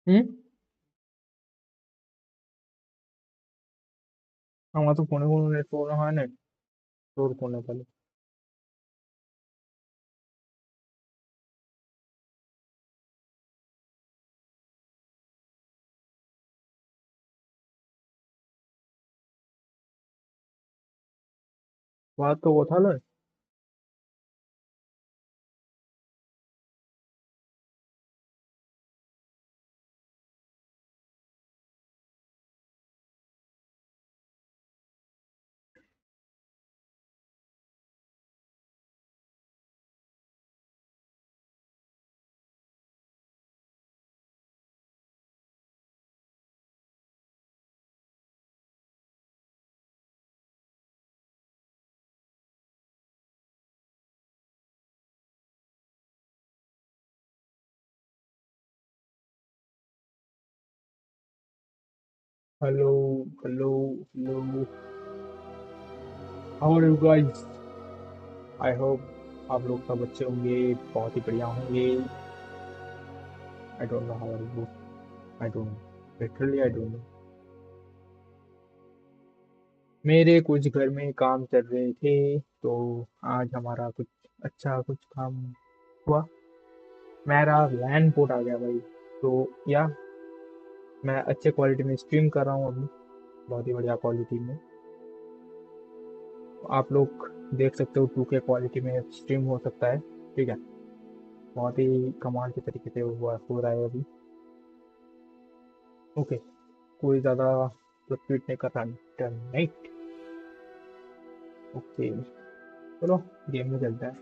हम्म। আমার তো ফোনে কোনো নেট প্রবলেম হয় না। তোর ফোনে তাহলে বাদ তো কথা নয়। Hello. Hello. Hello. How are you guys? I hope आप लोग सब अच्छे होंगे, बहुत ही बढ़िया होंगे। I don't know how are you. I don't know, literally I don't know. मेरे कुछ घर में काम चल रहे थे, तो आज हमारा कुछ अच्छा कुछ काम हुआ। मेरा लैंड पोर्ट आ गया भाई। तो या मैं अच्छे क्वालिटी में स्ट्रीम कर रहा हूँ अभी, बहुत ही बढ़िया क्वालिटी में। आप लोग देख सकते हो 2K क्वालिटी में स्ट्रीम हो सकता है। ठीक है, बहुत ही कमाल के तरीके से हो रहा है अभी। ओके, कोई ज़्यादा रिपीट नहीं कर रहा। नहीं। ओके, चलो गेम में चलता है।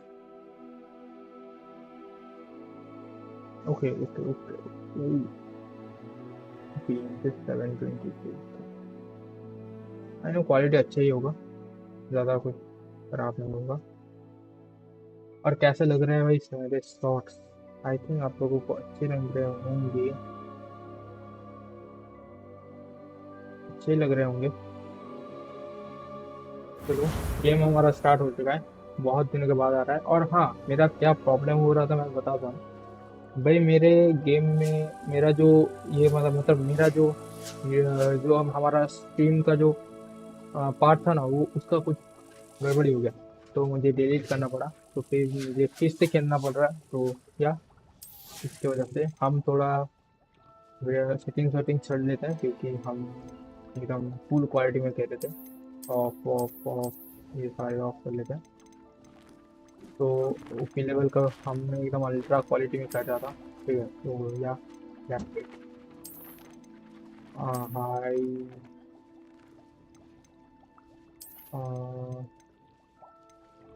Okay okay okay. Okay, 722। I know quality अच्छा ही होगा, ज़्यादा कुछ खराब नहीं होगा। और कैसे लग रहे हैं भाई मेरे शॉर्ट्स? आई थिंक आप लोगों को अच्छे लग रहे होंगे, अच्छे ही लग रहे होंगे। चलो, गेम हमारा स्टार्ट हो चुका है। बहुत दिनों के बाद आ रहा है। और हाँ, मेरा क्या प्रॉब्लम हो रहा था मैं बताता हूँ। भाई मेरे गेम में मेरा जो ये मतलब मेरा जो जो हम हमारा स्ट्रीम का जो पार्ट था ना, वो उसका कुछ गड़बड़ी हो गया। तो मुझे डिलीट करना पड़ा। तो फिर मुझे फिर से खेलना पड़ रहा है। तो या इसकी वजह से हम थोड़ा सेटिंग सेटिंग कर लेते हैं, क्योंकि हम एकदम फुल क्वालिटी में खेल रहे थे। ऑफ ऑफ ऑफ ये सारे ऑफ कर लेते हैं। तो ओपी लेवल का हमने एकदम अल्ट्रा क्वालिटी में काटा था। ठीक है, तो या हाई,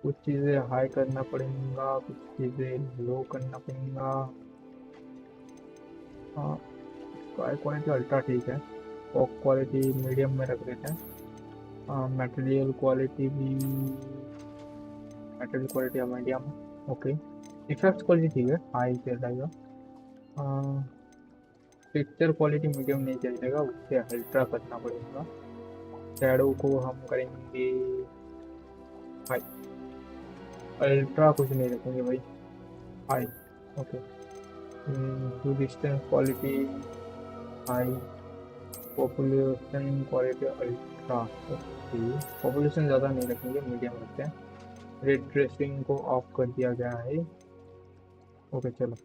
कुछ चीज़ें हाई करना पड़ेगा, कुछ चीज़ें लो करना पड़ेगा। हाँ, स्काई क्वालिटी अल्ट्रा ठीक है। फॉग क्वालिटी मीडियम में रख देते हैं। मटेरियल क्वालिटी भी, material quality medium. Okay, effect quality ठीक है, हाई चल जाएगा। पिक्चर क्वालिटी मीडियम नहीं चलेगा, उससे अल्ट्रा करना पड़ेगा। शैडो को हम करेंगे हाई। अल्ट्रा कुछ नहीं रखेंगे भाई, high. Okay, to distance quality high. Population quality ultra. Okay, population ज़्यादा नहीं रखेंगे, मीडियम रखते हैं। रेड ट्रेसिंग को ऑफ कर दिया गया है। ओके चलो,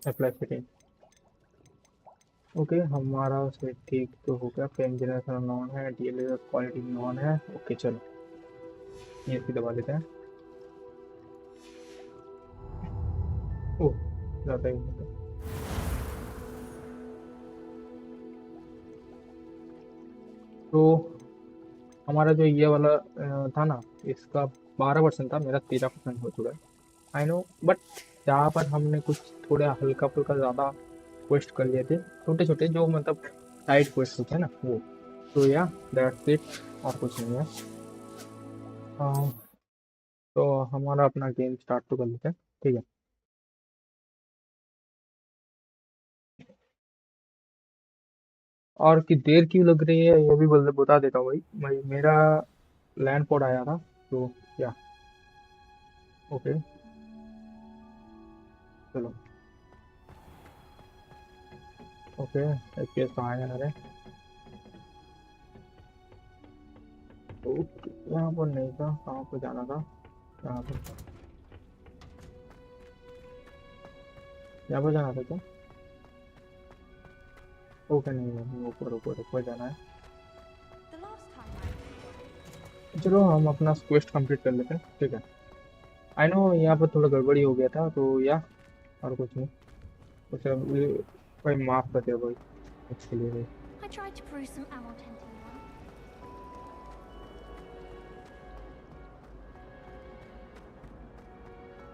अप्लाई सेटिंग। ओके, हमारा से ठीक तो हो गया। फ्रेम जनरेशन ऑन है, डीएलएल क्वालिटी ऑन है। ओके चलो, ये भी दबा देते हैं। ओह, ज़्यादा ही हो गया। तो हमारा जो ये वाला था ना, इसका 12% था, मेरा 13% हो चुका है। आई नो, बट यहाँ पर हमने कुछ थोड़ा हल्का फुल्का ज़्यादा क्वेस्ट कर लिए थे, छोटे छोटे जो मतलब साइड क्वेस्ट होते हैं ना वो। तो या दैट्स इट, और कुछ नहीं है। अ, तो हमारा अपना गेम स्टार्ट तो कर लेते हैं। ठीक है। और कि देर क्यों लग रही है ये भी बता देता हूँ भाई। मेरा लैंड पोर्ट आया था। तो या ओके, चलो। ओके, एफपीएस कहाँ है? अरे ओके, यहाँ पर नहीं था, कहाँ पर जाना था? यहाँ पर था, यहाँ पर जाना था क्या? ओके, नहीं नहीं, ऊपर ऊपर ऊपर जाना है। The last time I चलो हम अपना क्वेस्ट कंप्लीट कर लेते हैं, ठीक है। आई नो यहाँ पर थोड़ा गड़बड़ी हो गया था, तो या और कुछ नहीं। कुछ भाई माफ कर दे भाई, इसके लिए भाई। I tried to brew some ammo tenting once.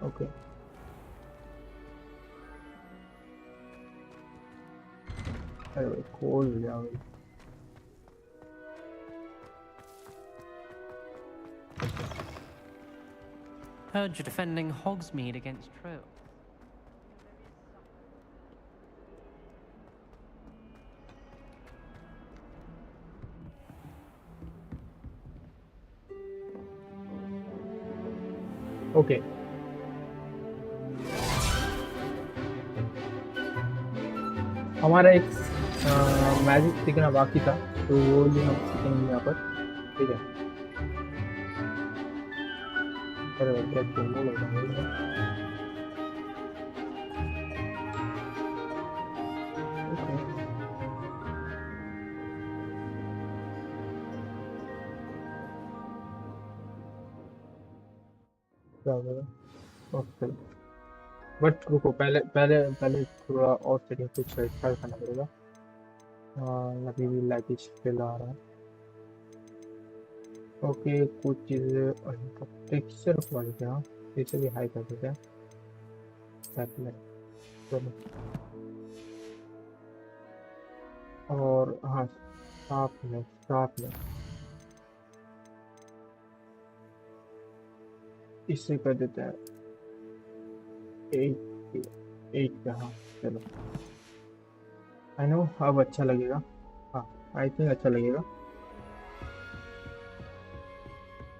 Okay, अरे भाई खोल लिया भाई। Heard you're defending Hogsmeade against Trill. Okay, हमारा एक मैजिक सीखना बाकी था, तो वो भी हम सीखेंगे यहाँ पर, ठीक है। अरे भाई क्या बोल रहा हूँ। ओके, क्या बोला? ओके, बट रुको, पहले पहले पहले थोड़ा और सेटिंग कुछ अच्छा करना पड़ेगा। अभी भी लैगिश फेल आ रहा है। ओके, कुछ चीज़ें टेक्सचर क्वालिटी, हाँ इसे भी हाई कर देते हैं। चलो, और हाँ शार्पनेस इससे कर देते हैं 8 पे, हाँ चलो। आई नो अब अच्छा लगेगा, हाँ आई थिंक अच्छा लगेगा।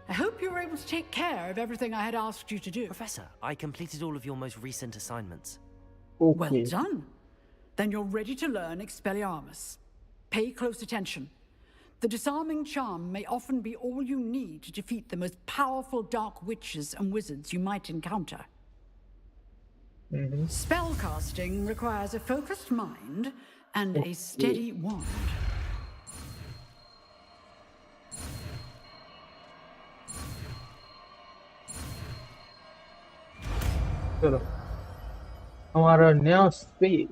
I hope you were able to take care of everything I had asked you to do. Professor, I completed all of your most recent assignments. Well okay, done. Then you're ready to learn Expelliarmus. Pay close attention. The disarming charm may often be all you need to defeat the most powerful dark witches and wizards you might encounter. Spellcasting requires a focused mind and a steady wand. चलो हमारा नया spell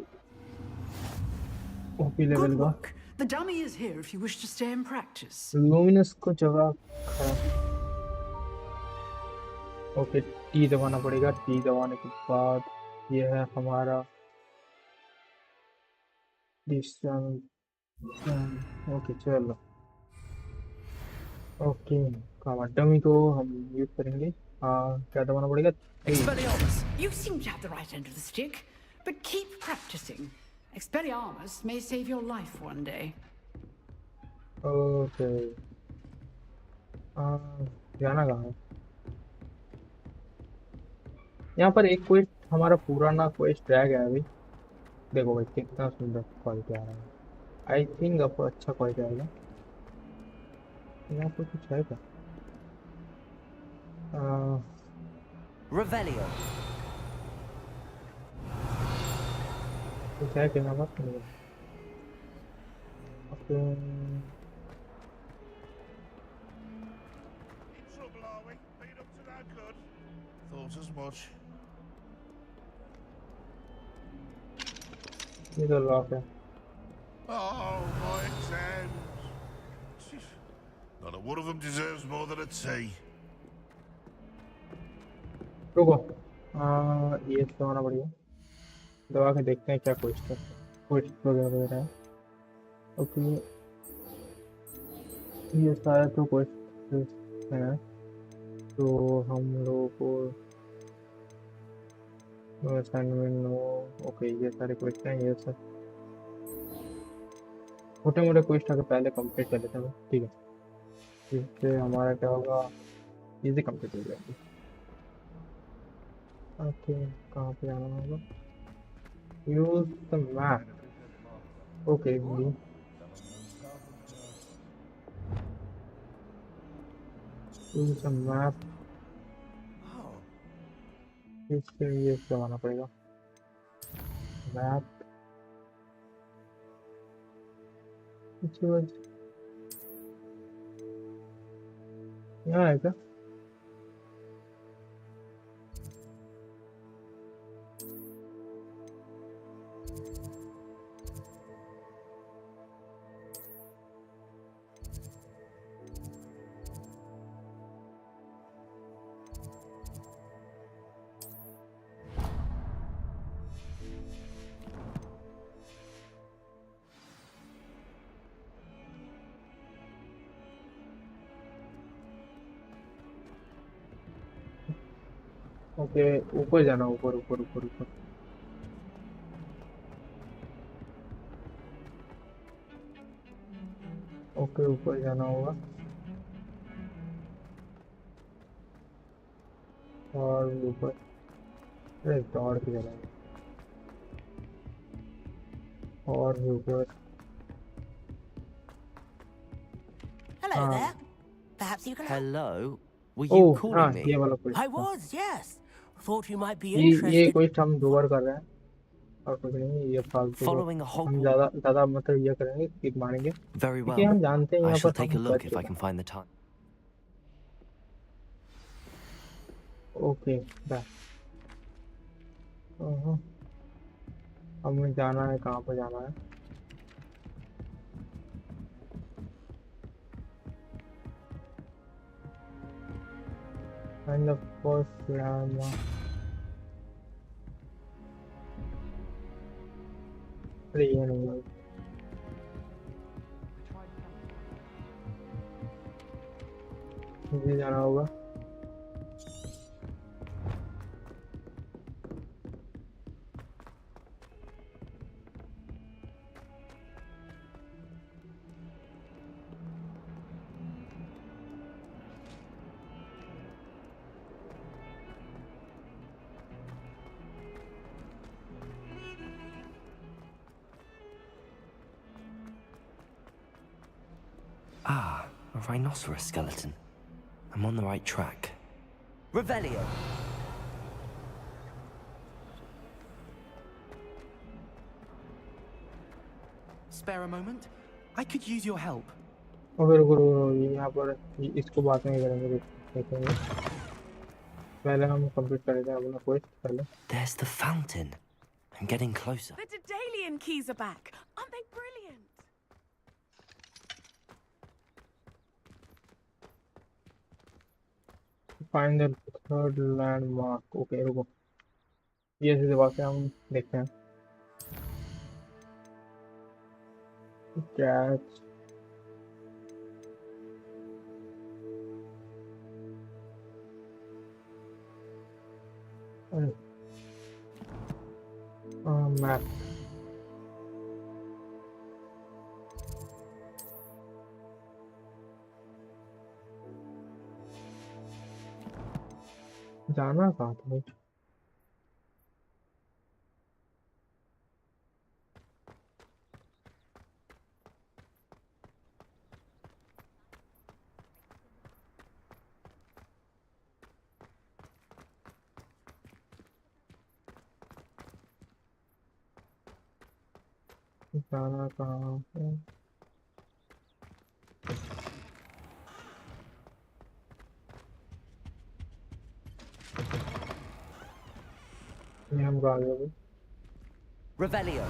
OP level Good का work. The dummy is here if you wish to stay and practice. Luminous को जगह खड़ा। Okay, T दबाना पड़ेगा, T दबाने के बाद ये है हमारा डिस्टेंस। ओके चलो, ओके डमी को हम यूज करेंगे। हाँ, क्या दबाना पड़ेगा? 3। Expelliarmus, you seem to have the right end of the stick, but keep practicing. Expelliarmus may save your life one day. Okay, जाना कहाँ है? यहाँ पर एक क्वेस्ट, हमारा पुराना क्वेस्ट रह गया है अभी। देखो भाई कितना सुंदर क्वालिटी आ रहा है। आई थिंक अब अच्छा क्वालिटी आएगा। यहाँ पर कुछ है क्या? Revelio. कुछ है क्या यहाँ पर? नहीं। Okay, Trouble, are we? Been up to no good? Thought as much. ये तो लॉक है। Oh, my exams. Not a one of them deserves more than a tea. रुको, ये दबाना पड़ेगा। दबा के देखते हैं क्या क्वेश्चन क्वेश्चन वगैरह है। ओके, ये सारे तो क्वेश्चन है, तो हम लोगों को असाइनमेंट नो। ओके, ये सारे क्वेश्चन हैं, ये सब छोटे मोटे क्वेश्चन अगर पहले कंप्लीट कर लेते हैं, ठीक है। इससे हमारा क्या होगा, इजी कंप्लीट हो जाएगी। ओके, कहाँ पे आना होगा? Use the map. ओके भी यूज अ मैप, Oh. इसके लिए करवाना पड़ेगा मैप। इसके बाद यहाँ है क्या? ओके, ऊपर जाना, ऊपर ऊपर ऊपर ऊपर। ओके, ऊपर जाना होगा और भी ऊपर। अरे दौड़ के जाना है। और भी ऊपर। Hello हाँ। there. Perhaps you can help. Hello? Were you ओह हाँ, calling ये me? वाला I question. was, yes. Thought you might be ये interested. क्वेश्चन हम 2 बार कर रहे हैं और कुछ नहीं, ये फालतू को Following a हम Hogwarts. ज्यादा ज्यादा मतलब ये करेंगे कि मारेंगे Very क्योंकि well. हम जानते हैं I यहाँ shall पर take हम a कर look if I चुके can हैं। find the time. Okay bye. हमें जाना है, कहाँ पर जाना है? Find the first landmark. अरे ये नहीं है, मुझे जाना होगा। Ah, a rhinoceros skeleton. I'm on the right track. Revelio! Spare a moment? I could use your help. Okay रुको रुको रुको, ये यहाँ पर इसको बात नहीं करेंगे, देखेंगे। पहले हम कंप्लीट करेंगे अपना क्वेस्ट पहले। There's the fountain. I'm getting closer. The Daedalian keys are back. Aren't they brilliant? Find the third landmark. Okay रुको, ये सीधे बात है, हम देखते हैं। Catch map. जाना कहाँ था भाई? जाना कहाँ है? ये हम कहाँ गए भाई? Revelio!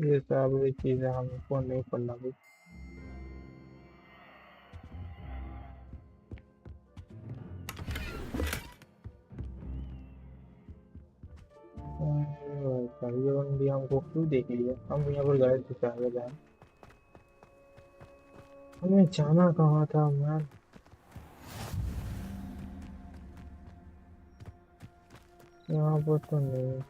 ये सारी चीजें हमको नहीं पढ़ना भाई। ये बंदी हमको क्यों देख लिया? हम यहाँ पर गए थे चाहे जाए। हमें जाना कहाँ था मैन? यहाँ पर तो नहीं।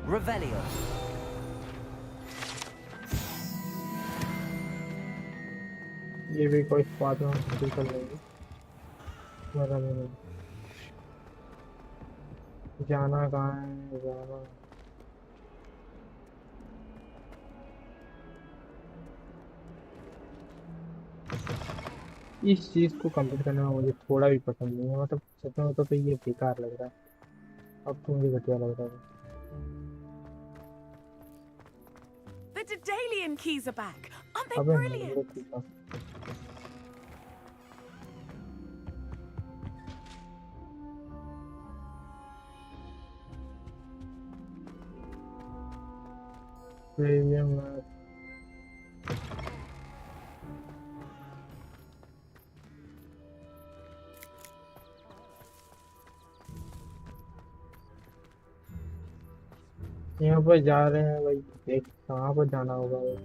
Revelio. ये भी कोई बात नहीं कर लेंगे। मजा नहीं। जाना कहाँ है जाना? इस चीज को कंप्लीट करने में मुझे थोड़ा भी पसंद नहीं है, मतलब सच में तो ये बेकार लग रहा है। अब तो मुझे घटिया लग रहा है। The Daedalian keys are back. Aren't they अबे brilliant? ठीक है। प्रीमियम यहाँ पर जा रहे हैं भाई, देख कहाँ पर जाना होगा भाई।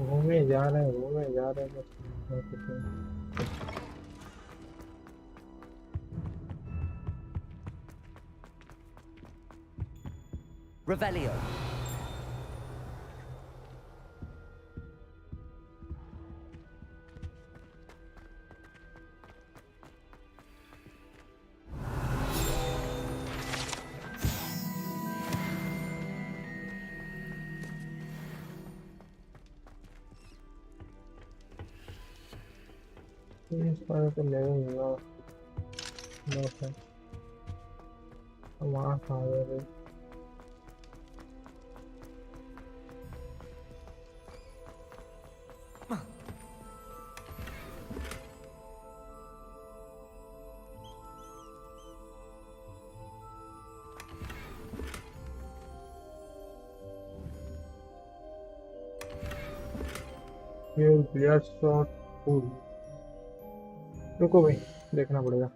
घूमे जा रहे हैं घूमे जा रहे हैं बस। और कुछ नहीं। Revelio. इस पर तो ले लूंगा। बस है। वहाँ कहाँ है भाई? ये प्लेयर शॉट फुल। रुको भाई, देखना पड़ेगा।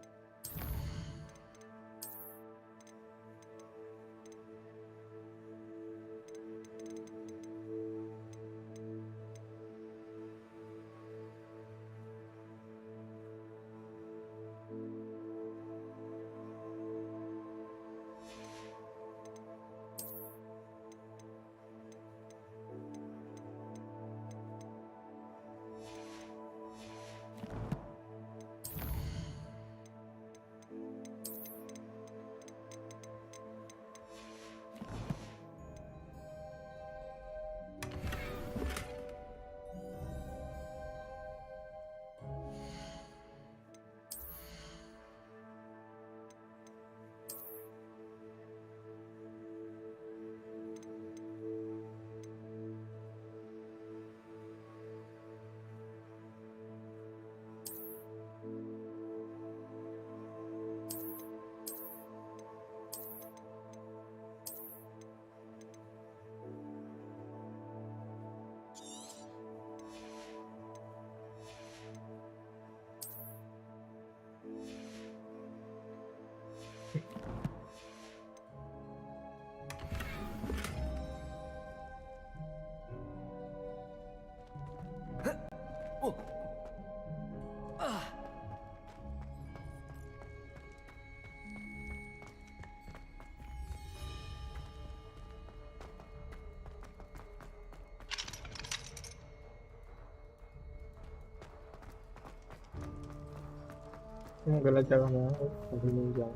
तुम गलत जगह में हो, कभी नहीं जाओ।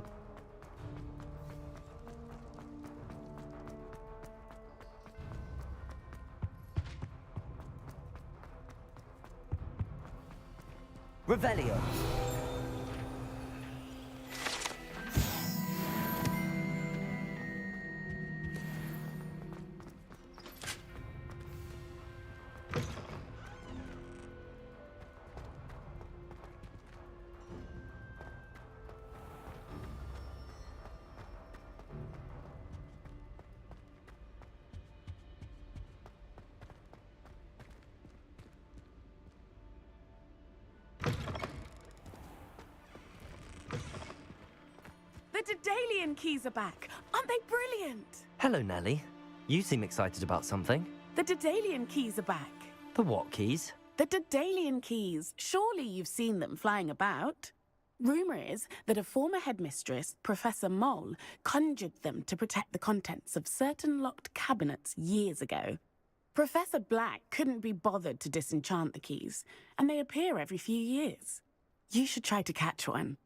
Revelio. The Dedalian keys are back. Aren't they brilliant? Hello, Nellie. You seem excited about something. The Dedalian keys are back. The what keys? The Dedalian keys. Surely you've seen them flying about. Rumour is that a former headmistress, Professor Moll, conjured them to protect the contents of certain locked cabinets years ago. Professor Black couldn't be bothered to disenchant the keys, and they appear every few years. You should try to catch one.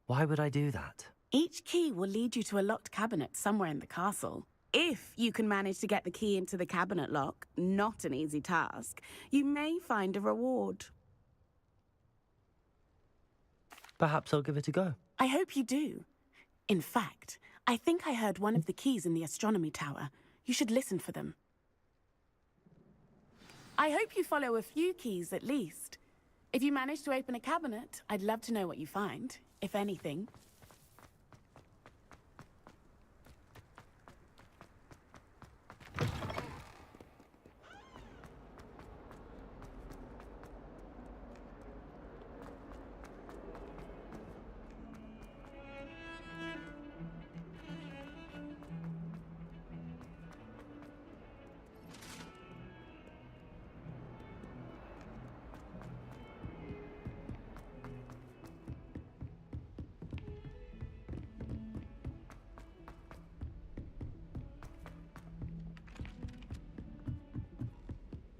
Why would I do that? Each key will lead you to a locked cabinet somewhere in the castle. If you can manage to get the key into the cabinet lock, not an easy task, you may find a reward. Perhaps I'll give it a go. I hope you do. In fact, I think I heard one of the keys in the astronomy tower. You should listen for them. I hope you follow a few keys at least. If you manage to open a cabinet, I'd love to know what you find, if anything.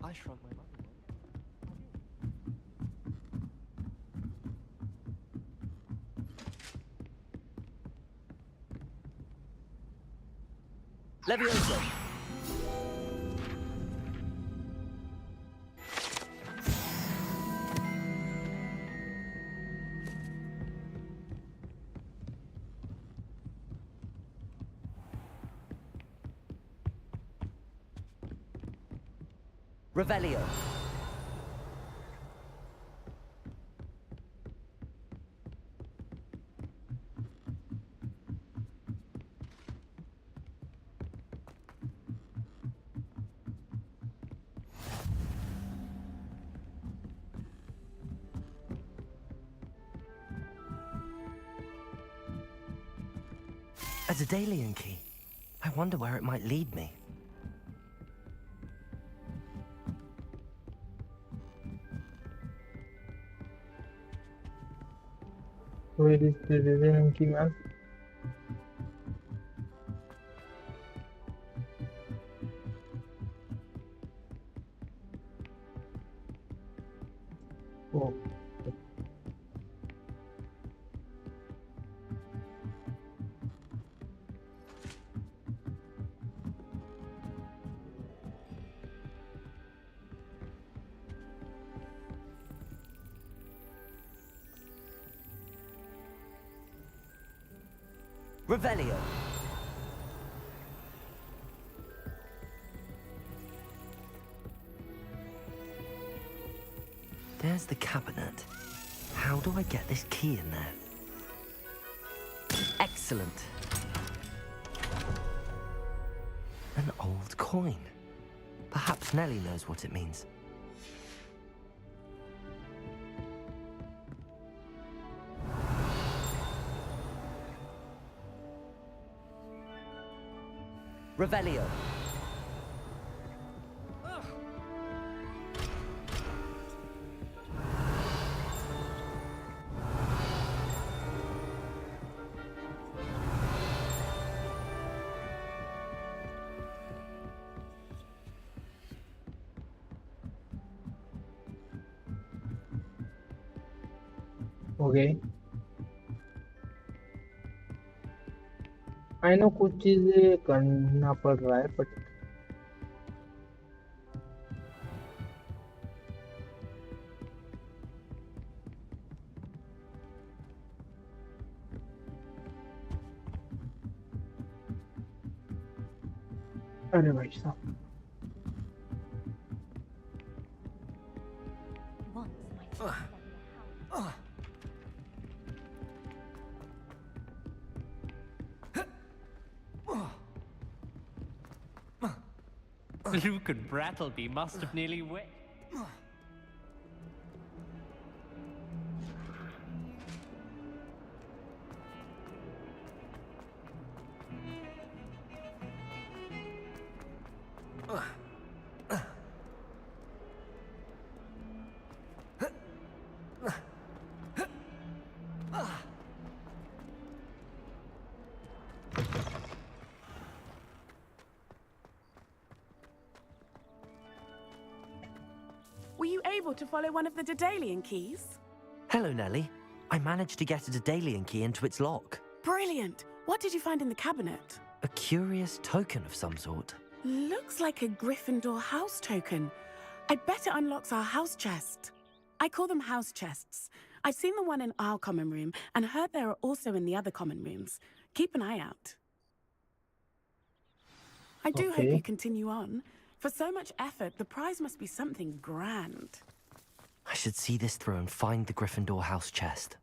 I shrug my mind. Levioso. Revelio. A Dedalian key. I wonder where it might lead me. Where is the Dedalian key, man? Oh. Revelio. There's the cabinet. How do I get this key in there? Excellent. An old coin. Perhaps Nellie knows what it means. Revelio. Okay. I know कुछ चीजें करना पड़ रहा है but अरे भाई साहब Once my sister lived in a house. Luke and Brattleby must have nearly wet. Were you able to follow one of the Daedalian keys? Hello, Nellie. I managed to get a Daedalian key into its lock. Brilliant! What did you find in the cabinet? A curious token of some sort. Looks like a Gryffindor house token. I bet it unlocks our house chest. I call them house chests. I've seen the one in our common room and heard there are also in the other common rooms. Keep an eye out. I do hope Okay. you continue on. For so much effort, the prize must be something grand. I should see this through and find the Gryffindor house chest.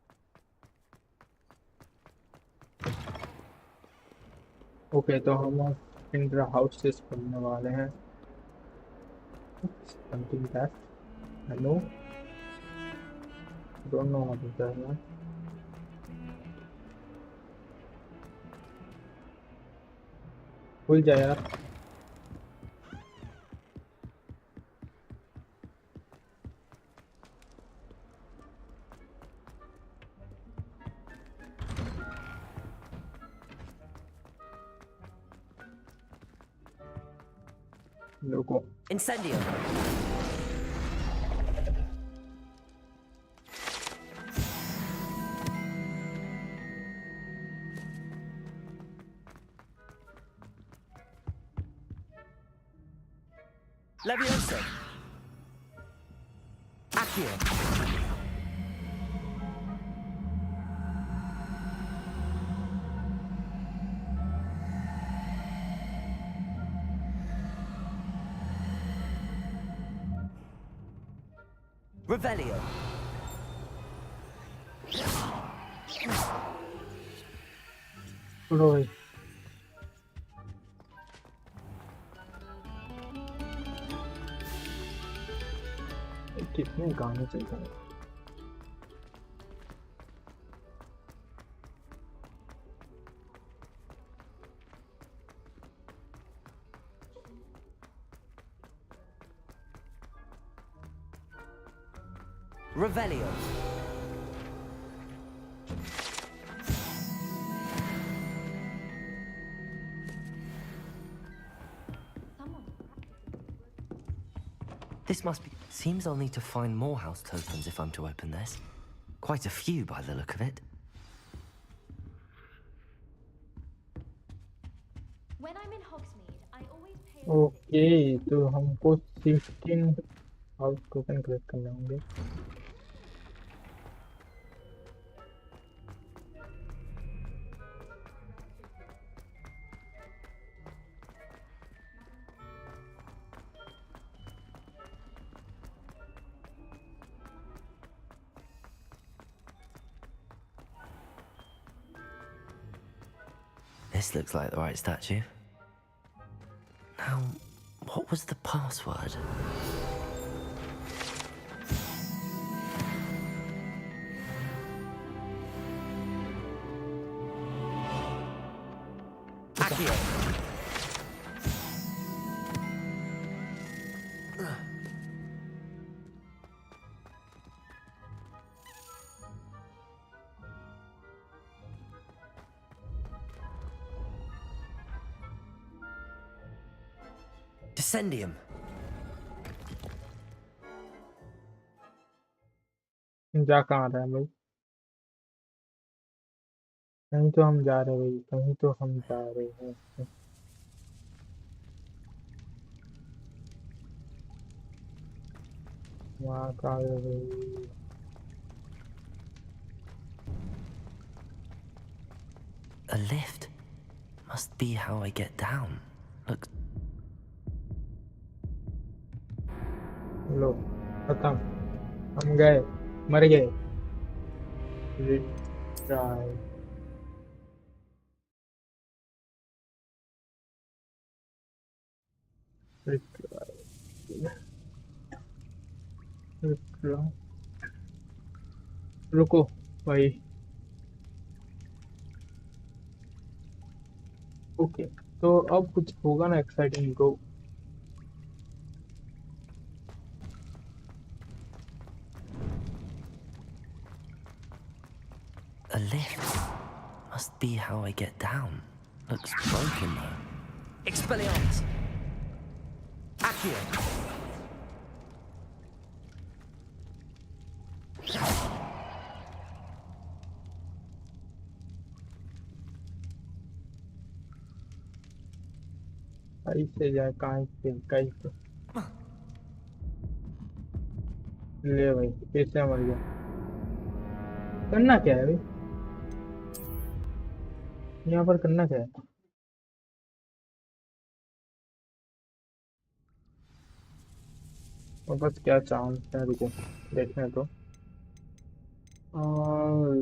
Okay तो हम inter houses करने वाले हैं something that I know don't know what is that खुल जाए यार लोगों Incendio! Leviosa! Accio! Revelio! छोड़ो भाई कितने गाने चलते हैं Revelio! Someone. This must be... Seems I'll need to find more house tokens if I'm to open this. Quite a few by the look of it. When I'm in Hogsmeade, I always pay. Okay तो हमको 16 house token collect करने होंगे This looks like the right statue. Now, what was the password? Accio! Descendium! जा कहाँ रहा है भाई कहीं तो हम जा रहे हैं भाई, कहीं तो हम जा रहे हैं। वहाँ का भाई। A lift. Must be how I get down. Look, लो, खत्म, हम गए, मर गए। Retry, retry, retry. रुको भाई। ओके, तो अब कुछ होगा ना exciting bro. a lift. Must be how I get down. Looks broken though. Expelliarmus! Accio! कहीं से जाए, कहीं से, कहीं से। ले भाई, फिर से मर गया। करना क्या है भाई, यहाँ पर करना क्या है? और बस क्या चांस है, रुको देखने तो।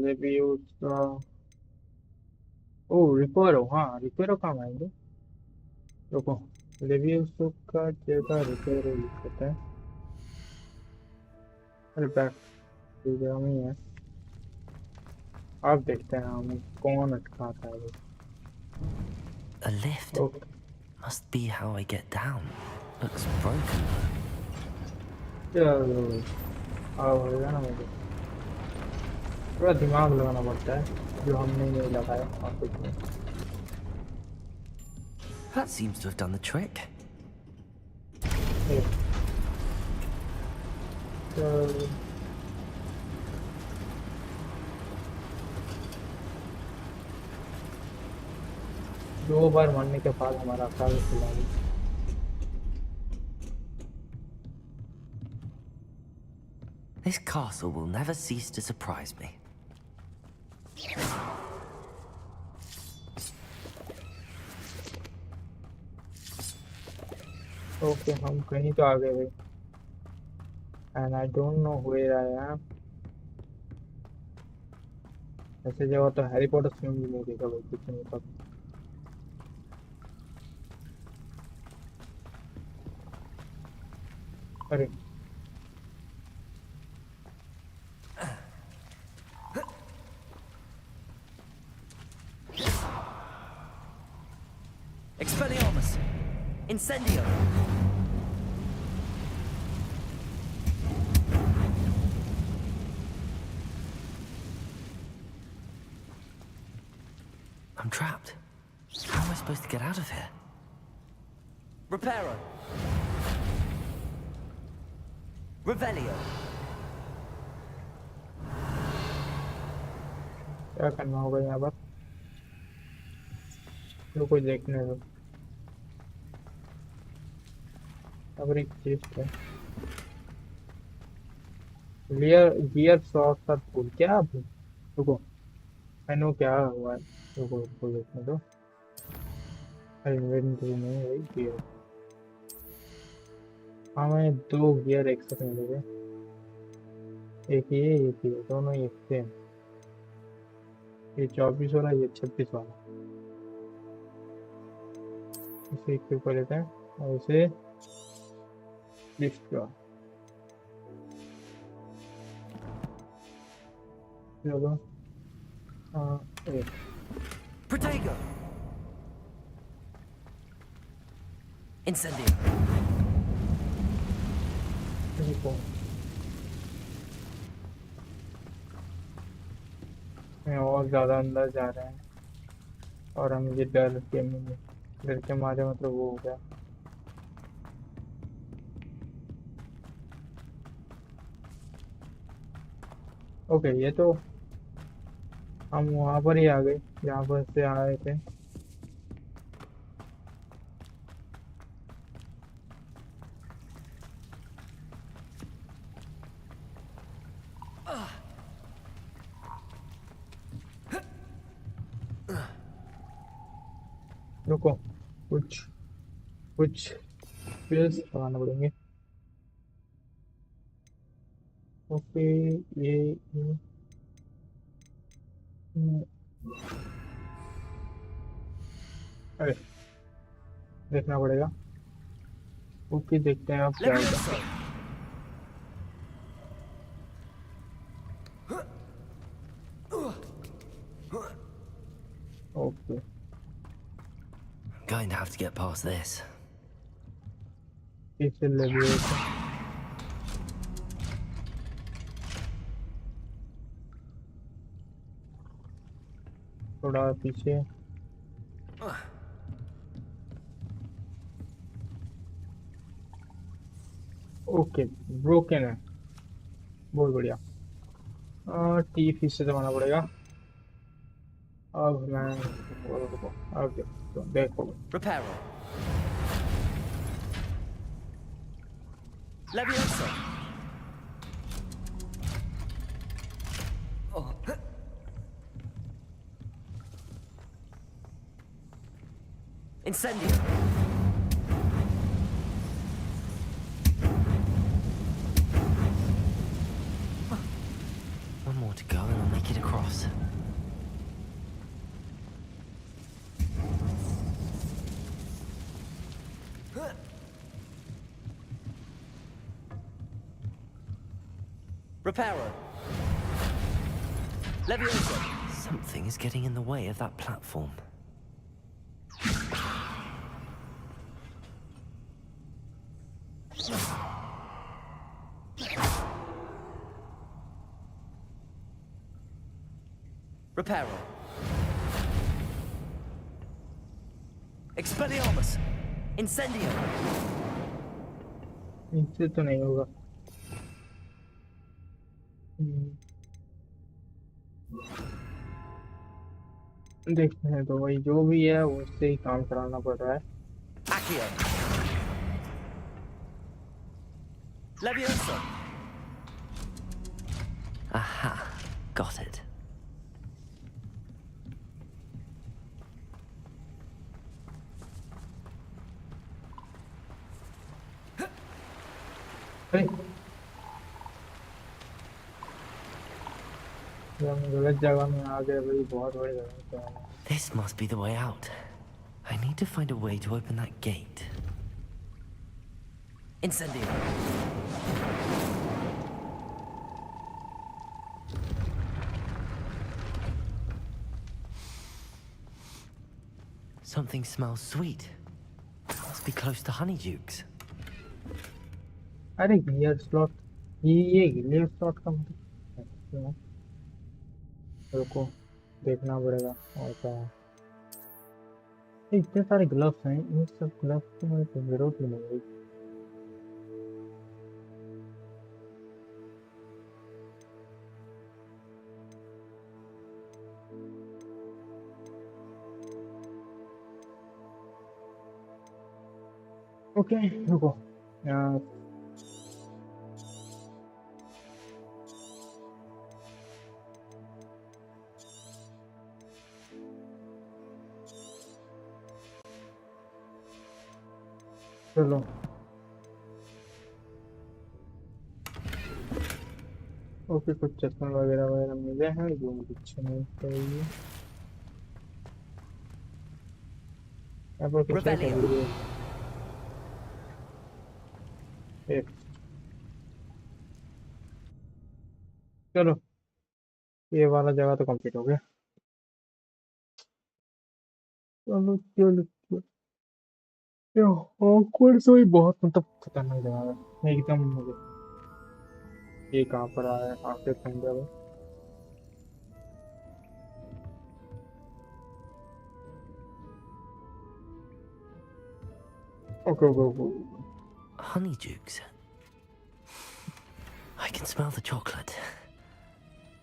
रिव्यूज का। ओ रिपेरो, हाँ रिपेरो काम आएंगे। रुको, रिव्यूज का जगह रिपेरो लिखते हैं। अरे बैक हम ही है। अब देखते हैं हमें कौन अटकाता है भाई। A lift. Okay, Must be how I get down. Looks broken though. चलो भाई, आओ होगा ना मुझे। थोड़ा दिमाग लगाना पड़ता है, जो हमने नहीं लगाया और कुछ नहीं। That seems to have done the trick. ए, चलो। दो बार मरने के बाद हमारा काल खुला दी। This castle will never cease to surprise me. Okay, हम कहीं तो आ गए भाई। And I don't know where I am. ऐसे जगह तो हैरी पॉटर फिल्म भी नहीं देखा भाई, कुछ नहीं पता। अरे Expelliarmus! Incendio! I'm trapped. How am I supposed to get out of here? Reparo! Revelio! क्या करना होगा यहाँ पर, जो कुछ देखने दो। अब एक चीज है, गियर गियर शॉर्ट का टूल क्या रुको, मैंने क्या हुआ है। रुको रुको देखने दो। अरे इन्वेंटरी में है गियर। हाँ मैं दो गियर एक साथ मिले थे, एक ये दोनों एक सेम। ये 24 वाला, ये 26 वाला। इसे इक्विप कर लेते हैं और इसे लिफ्ट कर। चलो, हाँ एक Protego! Incendio! रुको। मैं और ज्यादा अंदर जा रहे हैं और हम ये डर के मारे मतलब वो हो गया। ओके, ये तो हम वहां पर ही आ गए जहाँ पर से आए थे। रुको, कुछ कुछ स्पेस लगाना पड़ेंगे। ओके, ये हम्म, अरे देखना पड़ेगा। ओके, देखते हैं अब क्या होगा। Levioso! Okay, I'm going to have to get past this. पीछे ले लिए थे। थोड़ा पीछे। ओके, ब्रोकन है, बहुत बढ़िया। टी फिर से दबाना पड़ेगा। अब मैं रुको, अब देखो देखो। Reparo. Levioso! Incendio! One more to go and I'll make it across. Reparo. Levioso! Something is getting in the way of that platform. Reparo. Expelliarmus! Incendio! इनसे तो नहीं होगा। देखते हैं, तो वही जो भी है उससे ही काम कराना पड़ रहा है। Accio! Levioso! Aha, got it. अरे हम गलत जगह में आ गए भाई, बहुत बड़ी जगह पे आ गए। This must be the way out. I need to find a way to open that gate. Incendio! Something smells sweet. Must be close to Honeydukes. अरे गियर स्लॉट, ये गियर स्लॉट का मतलब क्या? रुको, देखना पड़ेगा और क्या है। इतने सारे ग्लव्स हैं, इन सब ग्लव्स की मुझे तो जरूरत ही नहीं है। ओके, रुको। चलो, ओके, कुछ चश्मे वगैरह वगैरह मिले हैं जो मुझे अच्छे नहीं चाहिए। यहाँ पर कितना Revelio. चाहिए? चलो, ये वाला जगह तो कंप्लीट हो गया। चलो चलो चलो। ये हॉकवर्ट्स भी बहुत मतलब खतरनाक जगह है एकदम। मुझे ये कहाँ पर आया है, आखिर Punjab? Okay okay okay. Honeydukes. I can smell the chocolate.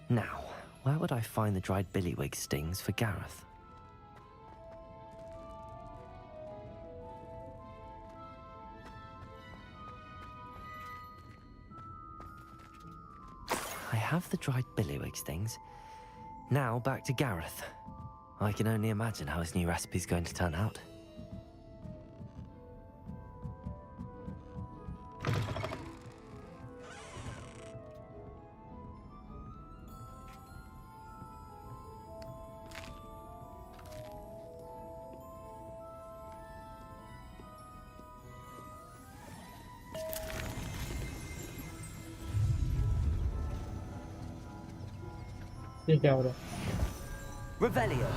Now, Where would I find the dried billywig stings for Gareth? I have the dried billywig stings. Now back to Gareth. I can only imagine how his new recipe's going to turn out. ये क्या हो रहा है? Revelio.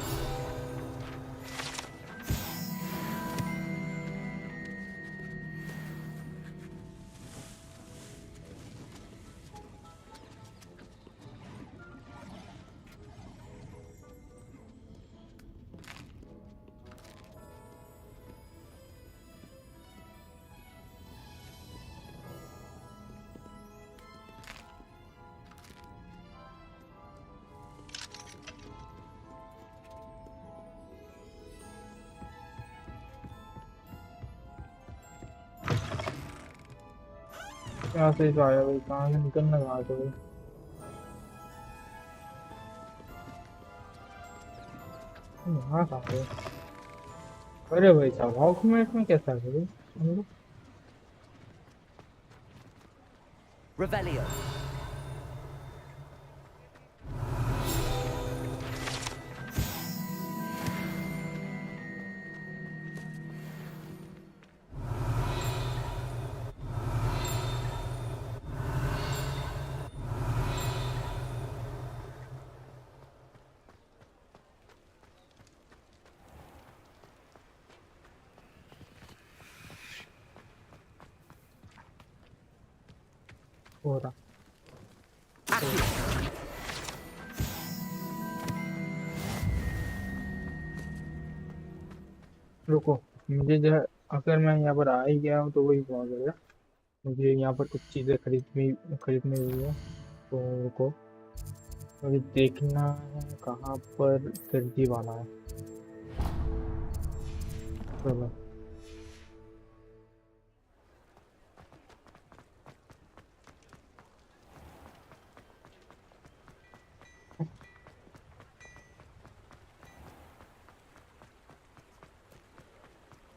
यहाँ से तो आया भाई, कहाँ से निकलना कहाँ से भाई? यहाँ कहाँ से? अरे भाई साहब, हॉकमेट में कैसा है भाई? हम लोग Revelio. हो रहा। Accio. रुको, मुझे जो है, अगर मैं यहाँ पर आ ही गया हूँ तो वही बहुत है। मुझे यहाँ पर कुछ चीज़ें खरीदनी हुई है, तो रुको, मुझे देखना है कहाँ पर दर्जी वाला है। चलो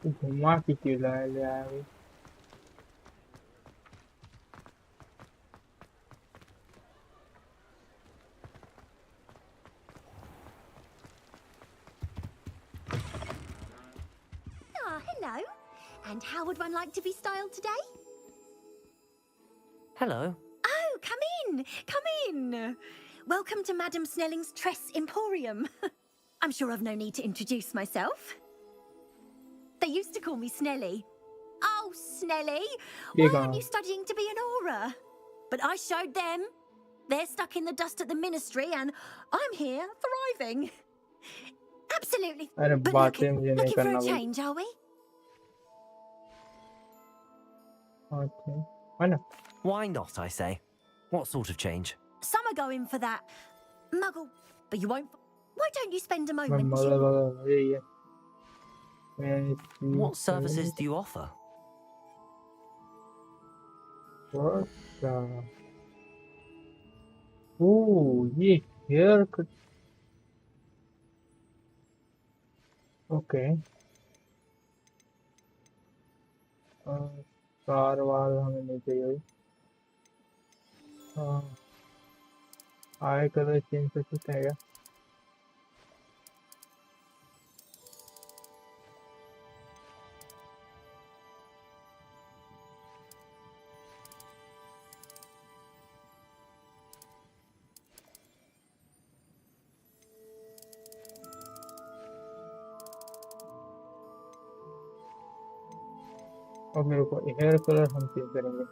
घुमा के क्यों लाया ले आया भाई? Ah, hello. And how would one like to be styled today? Hello. Oh, come in. Come in. Welcome to Madam Snelling's Tress Emporium. I'm sure I've no need to introduce myself. They used to call me Snelly. Oh, Snelly, why aren't you studying to be an aura? But I showed them. They're stuck in the dust at the ministry and I'm here thriving. Absolutely. अरे But बातें मुझे नहीं looking for करना a भाई। change, are we? Okay, why not? Why not, I say? What sort of change? Some are going for that. Muggle. But you won't. Why don't you spend a मैं moment, मगर यही है। What services do you offer? What the? Oh, ये hair cut. Okay, car वार हमें नहीं चाहिए भाई। आई colour change कर सकते हैं क्या? और मेरे को हेयर कलर हम चेंज करेंगे।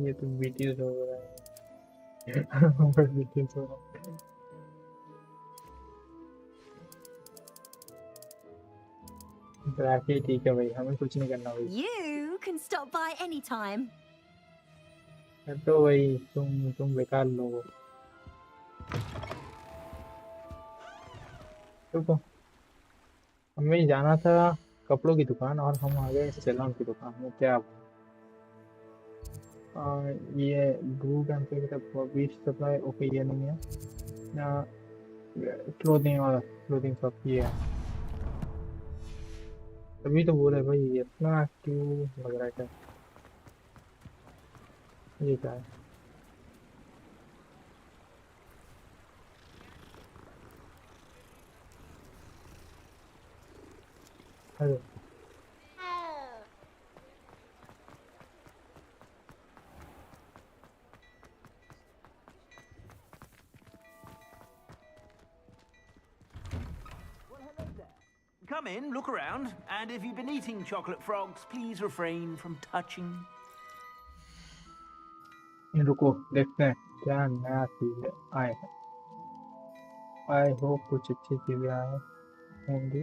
ये तो बीटीएस हो रहा है। बीटीएस हो रहा है। ठीक है भाई, हमें कुछ नहीं करना भाई। You can stop by any time. तो वही तुम बेकार लोग हो। देखो, हमें जाना था कपड़ों की दुकान और हम आ गए सैलून की दुकान में। क्या ये ब्रू टेम्परेचर बीच सप्लाई ओके, ये नहीं है ना। क्लोथिंग और क्लोथिंग शॉप ये है। तभी तो बोले भाई, इतना क्यों लग रहा है क्या? ये क्या है? अरे Come in, look around, and if you've been eating chocolate frogs, please refrain from touching. रुको, देखते हैं क्या नया चीज आए हैं। आई होप कुछ अच्छी चीजें आए होंगी।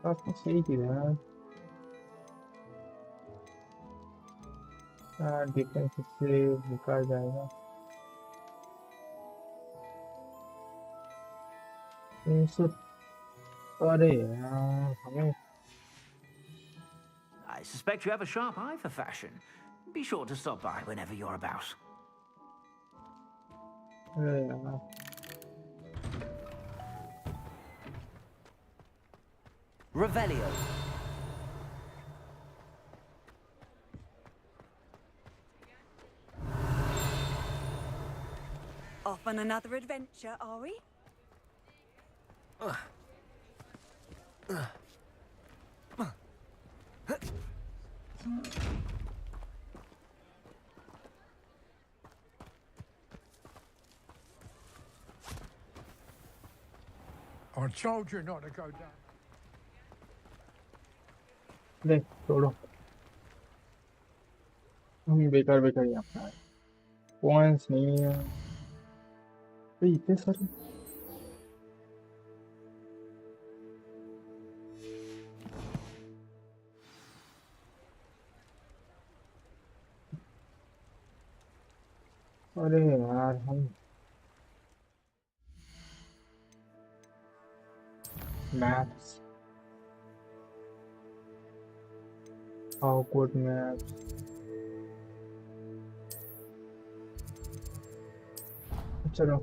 काफी सही चीज है। डिफेंस से निकाल जाएगा। 300। अरे यार, हमें I suspect you have a sharp eye for fashion. Be sure to stop by whenever you're about. अरे यार, Revelio. Off on another adventure, are we? I told you not to go down. ले छोड़ो, हम बेकार बेकार यहाँ पे आए। पॉइंट्स नहीं है। तो इतने सारे। अरे यार, हम मैथ्स, Hogwarts मैथ्स। चलो,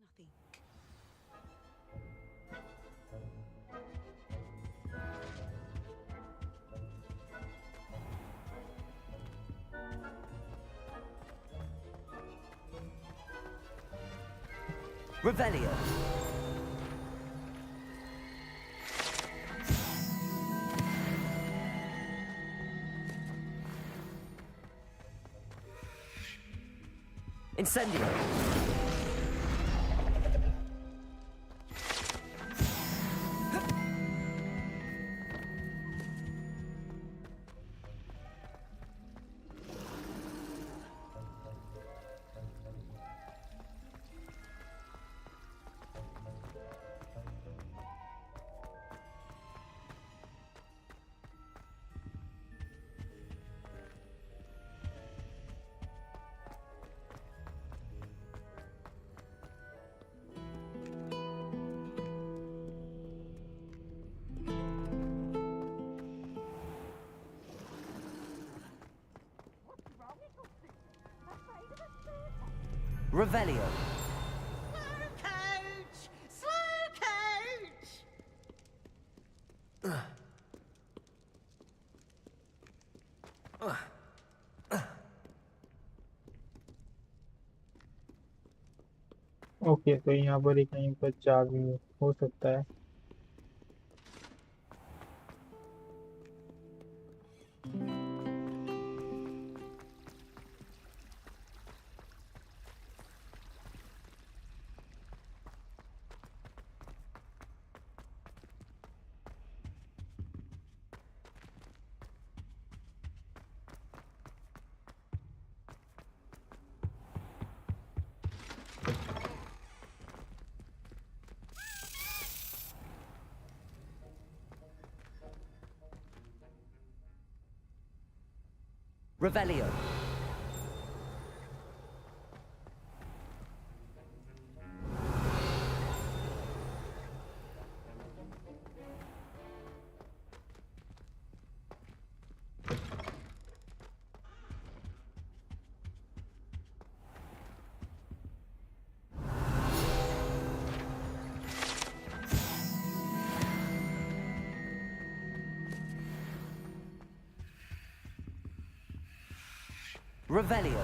Nothing. Revelio. Incendio. Revelio. Slow coach! Okay, तो यहाँ पर ही कहीं पर चाबी हो सकता है। Revelio. Revelio.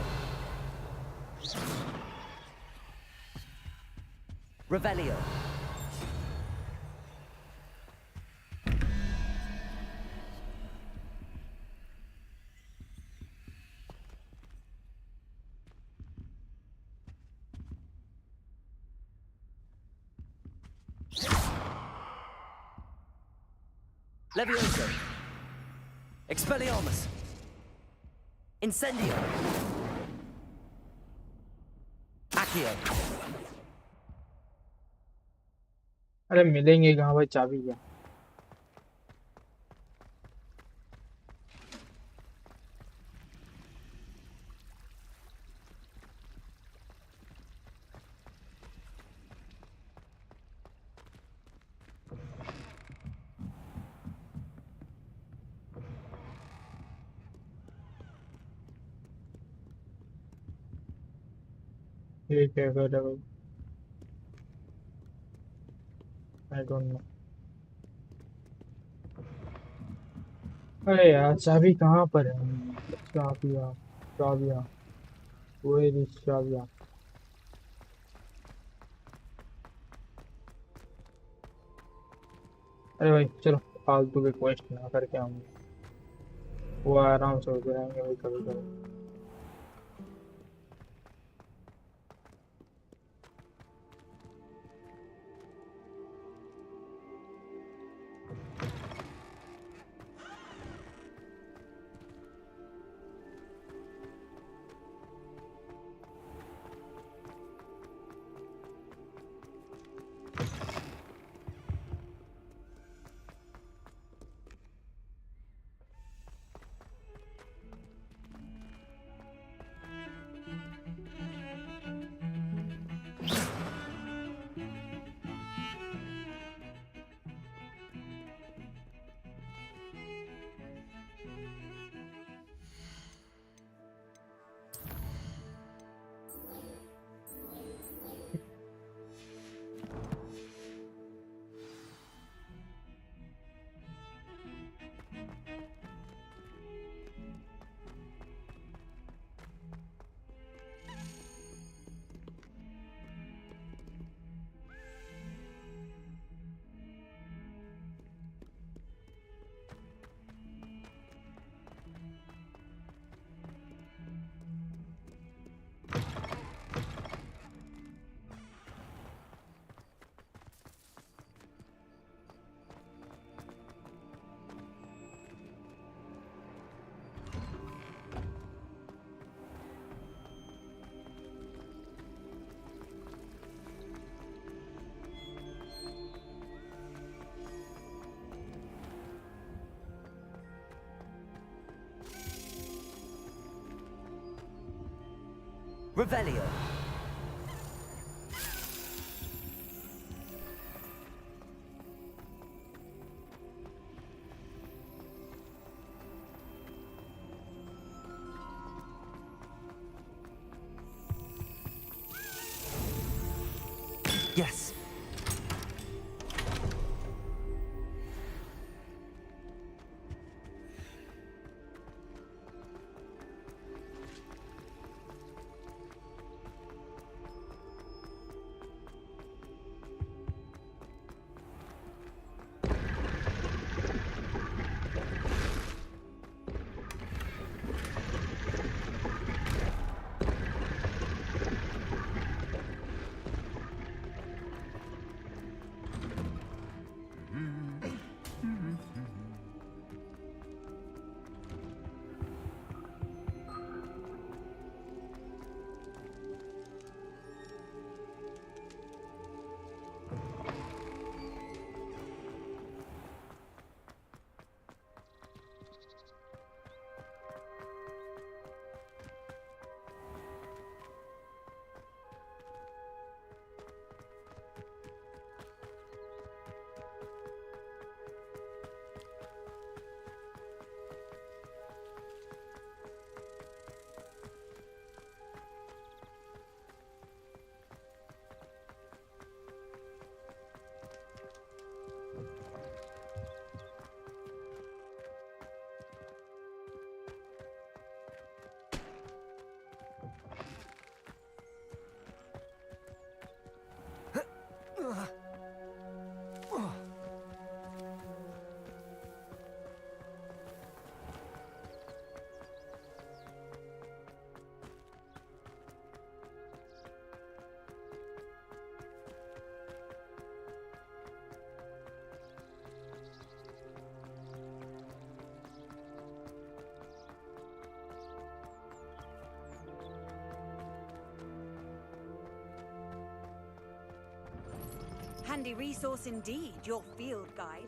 Revelio. Levioso. Expelliarmus. Incendio. Accio. अरे मिलेंगे कहाँ भाई चाबी क्या? ठीक है फिर आई डोंट नो। अरे यार चाबी कहाँ पर है? चाबियाँ, चाबियाँ, वही रही चाबियाँ। अरे भाई चलो, फालतू के क्वेश्चन ना करके हम वो आराम से होते रहेंगे भाई कभी कभी। Revelio. Yes. Handy resource indeed, your field guide.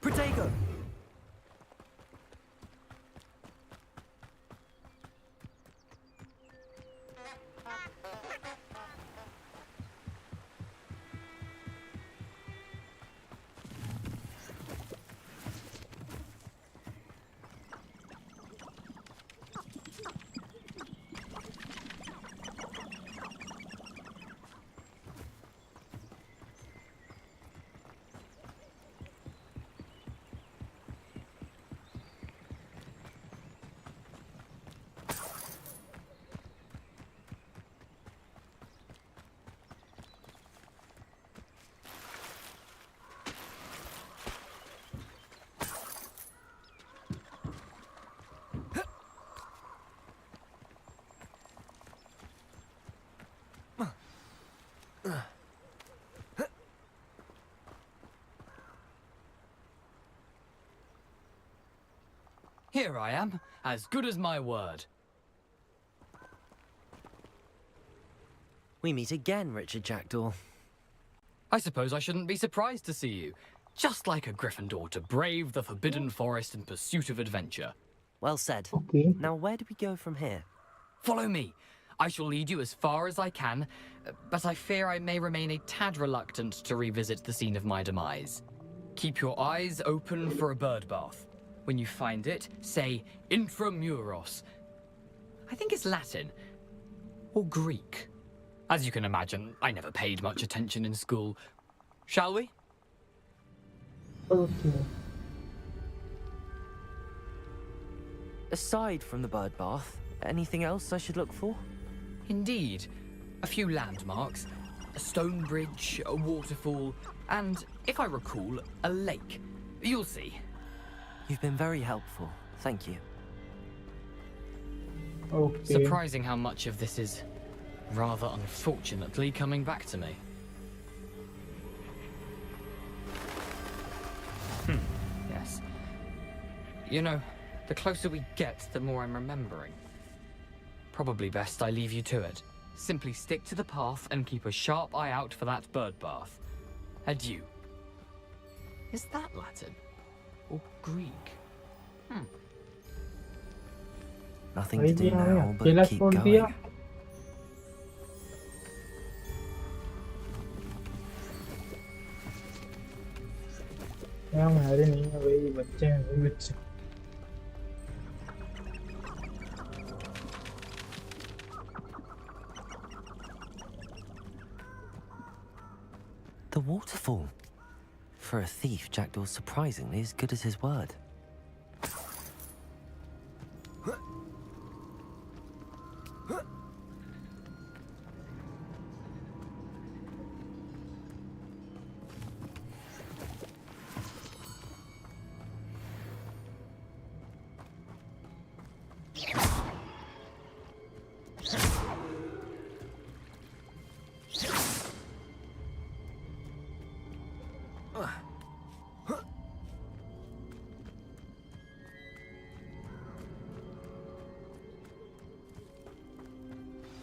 Protego! Here I am, as good as my word. We meet again, Richard Jackdaw. I suppose I shouldn't be surprised to see you. Just like a Gryffindor to brave the Forbidden Forest in pursuit of adventure. Well said. Okay. Now where do we go from here? Follow me. I shall lead you as far as I can, but I fear I may remain a tad reluctant to revisit the scene of my demise. Keep your eyes open for a bird bath. When you find it, say intramuros. I think it's Latin. Or Greek. As you can imagine, I never paid much attention in school. Shall we? Okay. Aside from the bird bath, anything else I should look for? Indeed. A few landmarks. A stone bridge, a waterfall, and, if I recall, a lake. You'll see. You've been very helpful. Thank you. Okay. Surprising how much of this is, rather unfortunately, coming back to me. Yes. You know, the closer we get, the more I'm remembering. Probably best I leave you to it. Simply stick to the path and keep a sharp eye out for that bird bath. Adieu. Is that Latin? Or Greek? Nothing to do Idea, now but अकेला keep छोड़ दिया. going. क्या हमारे नहीं है भाई, बच्चे हैं भाई, बच्चे. The waterfall. For a thief, Jackdaw's surprisingly as good as his word.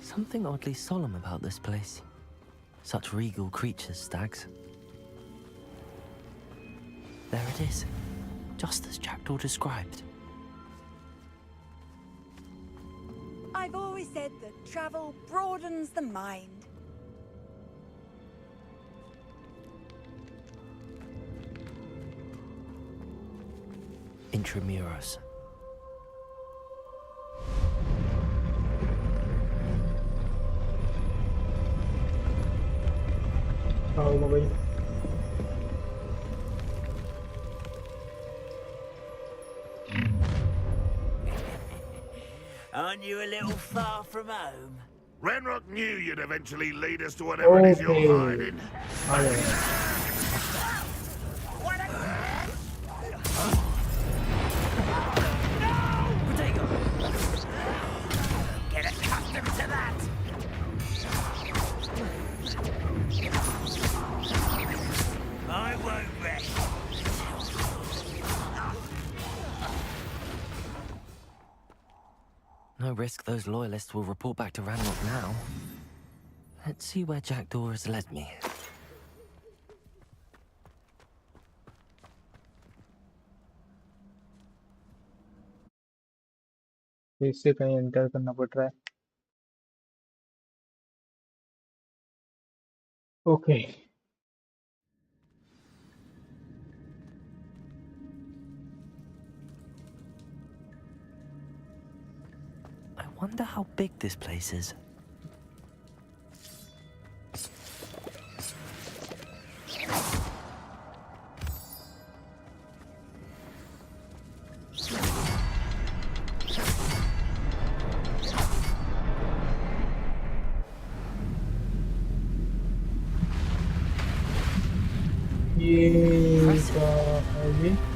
Something oddly solemn about this place. Such regal creatures, stags. There it is, just as Jackdaw described. I've always said that travel broadens the mind. Intramuros. क्या होगा भाई? Aren't you a little far from home? Renrock knew you'd eventually lead us to whatever it is you're Okay. hiding. आ जाएगा. Protego! Get accustomed to that! I won't rest. No risk those loyalists will report back to Ranrock now. Let's see where Jackdaw has led me. इससे कहीं enter करना पड़ रहा है. Okay. I wonder how big this place is.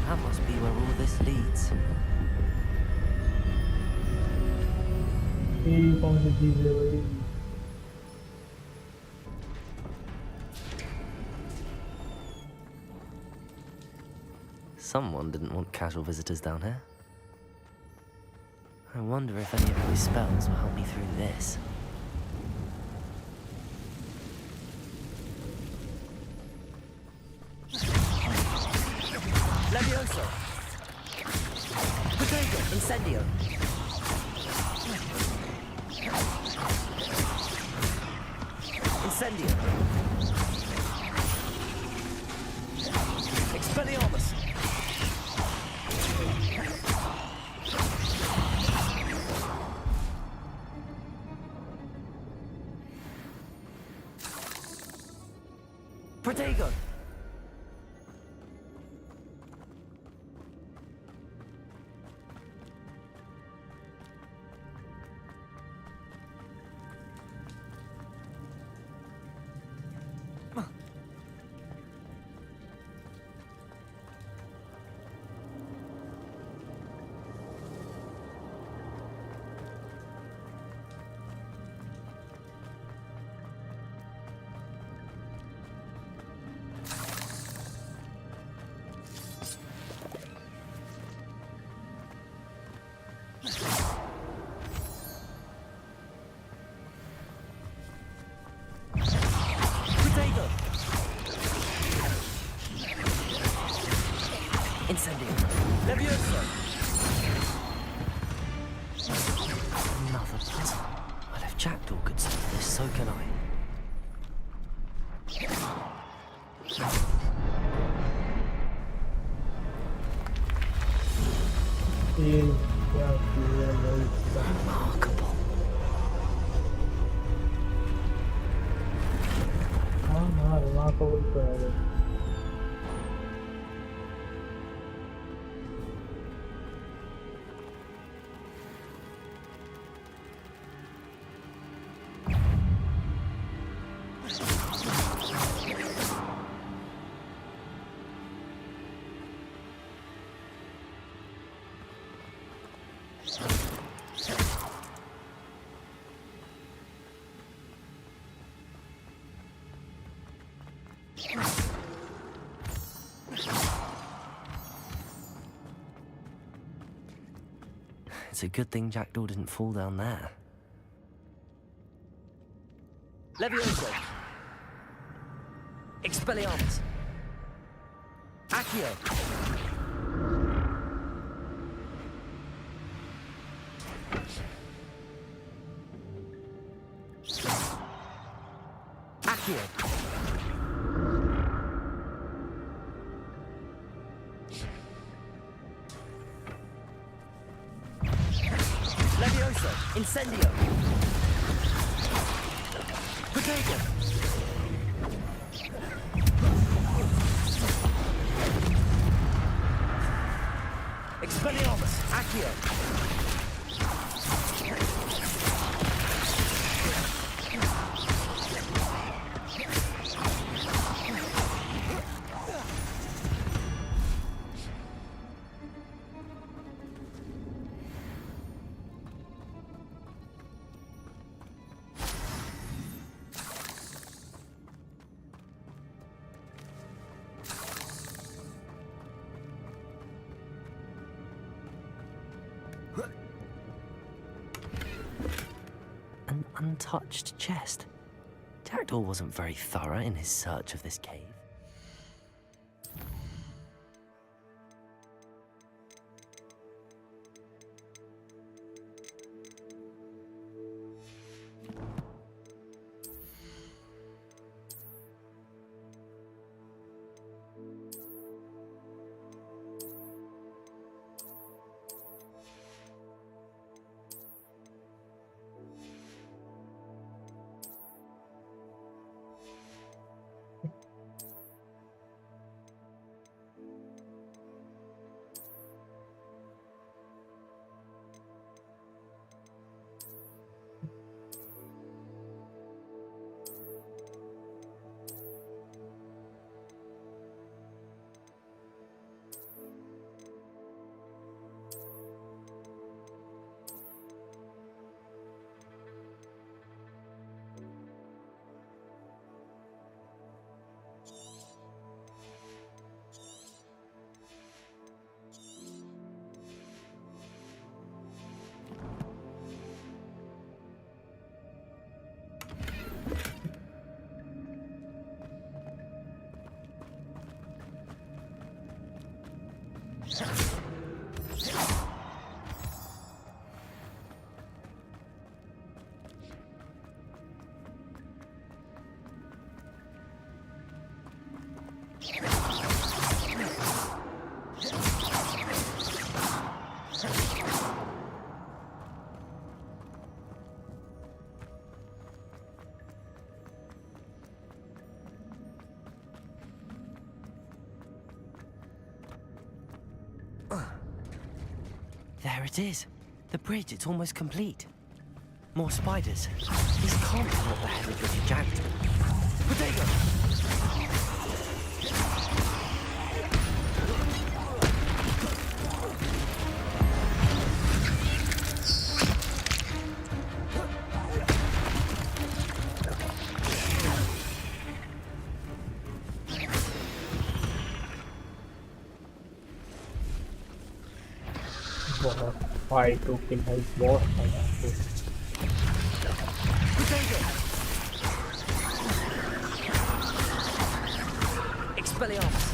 That must be where all this leads. ये कौन सी चीज है भाई? Someone didn't want casual visitors down here. I wonder if any of these spells will help me through this. Levioso! Protego! Incendio! Incendio! Expelliarmus! Protego! Incendio! Levioso! Another puzzle. Well, if Jackdaw could solve this, so can I. Remarkable. हाँ remarkable तो है. It's a good thing Jackdaw didn't fall down there. Levioso! Expelliarmus! Accio! Accio! Incendio. Potato. Expelliarmus. Accio. An untouched chest. Jackdaw wasn't very thorough in his search of this cave. There it is. The bridge, it's almost complete. More spiders. These can't be what the hell is with jagged. Potato! बहुत fight to kill है बहुत fight Expelliarmus.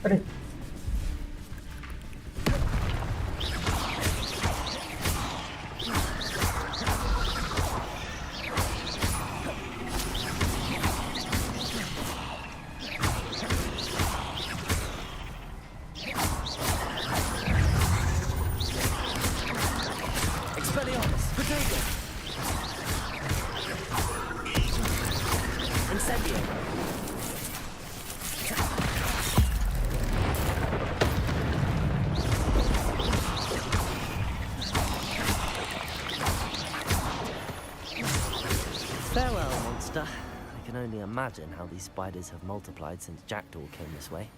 अरे Expelliarmus. Potato. Incendio. Farewell, monster. I can only imagine how these spiders have multiplied since Jackdaw came this way.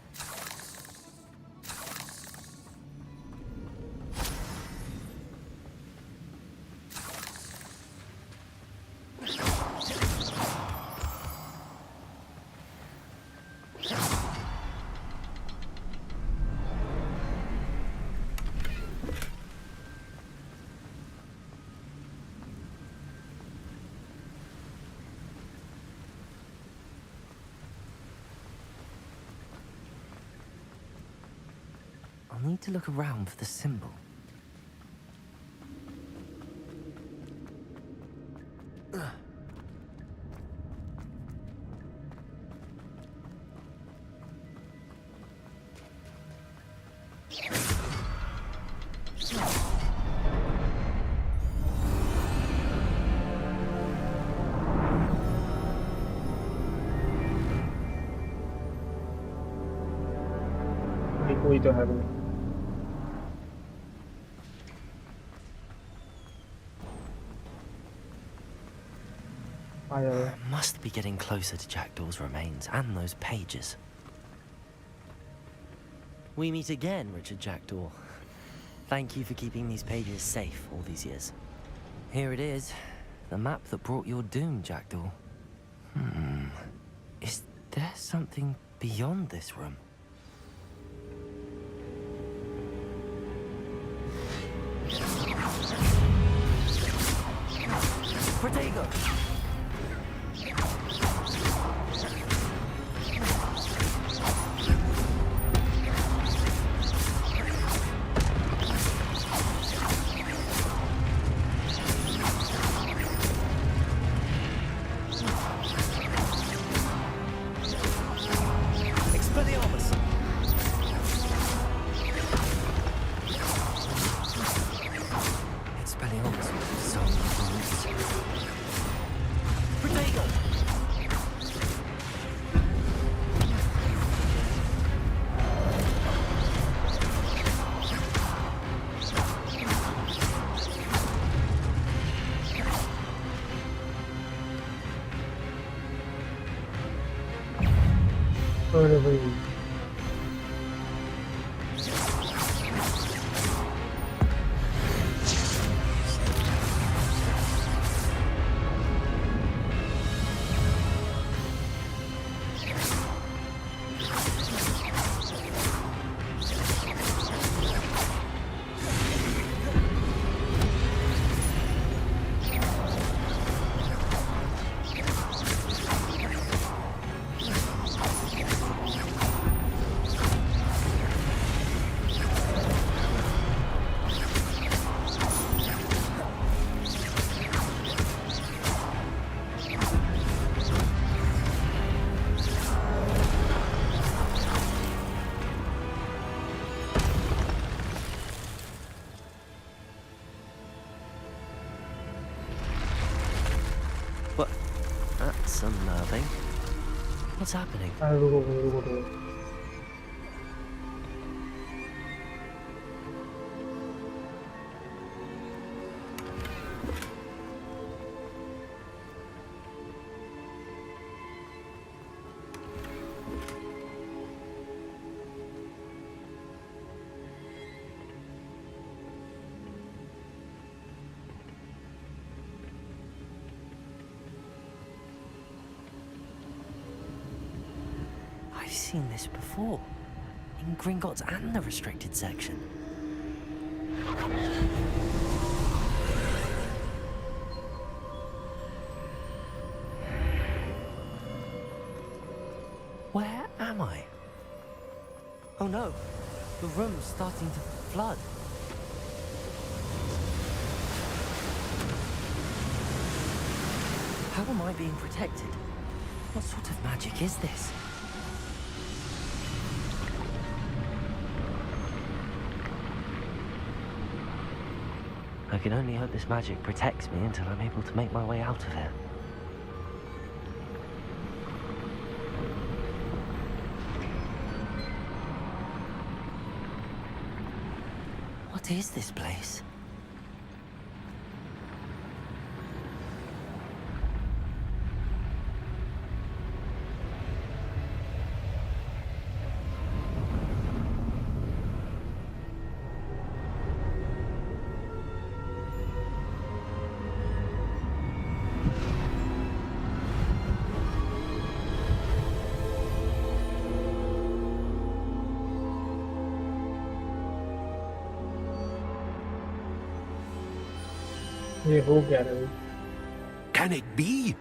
I'll need to look around for the symbol. कोई तो है भाई। आ जाओ। Must be getting closer to Jackdaw's remains and those pages. We meet again, Richard Jackdaw. Thank you for keeping these pages safe all these years. Here it is, the map that brought your doom, Jackdaw. Is there something beyond this room? Protego! Expelliarmus! Expelliarmus with so many roots. Protego! अरे भाई But that's unnerving. What's happening? अरे रुको। I've seen this before. In Gringotts and the restricted section. Where am I? Oh no, the room's starting to flood. How am I being protected? What sort of magic is this? I can only hope this magic protects me until I'm able to make my way out of here. What is this place? ये हो क्या रहा है? Can it be?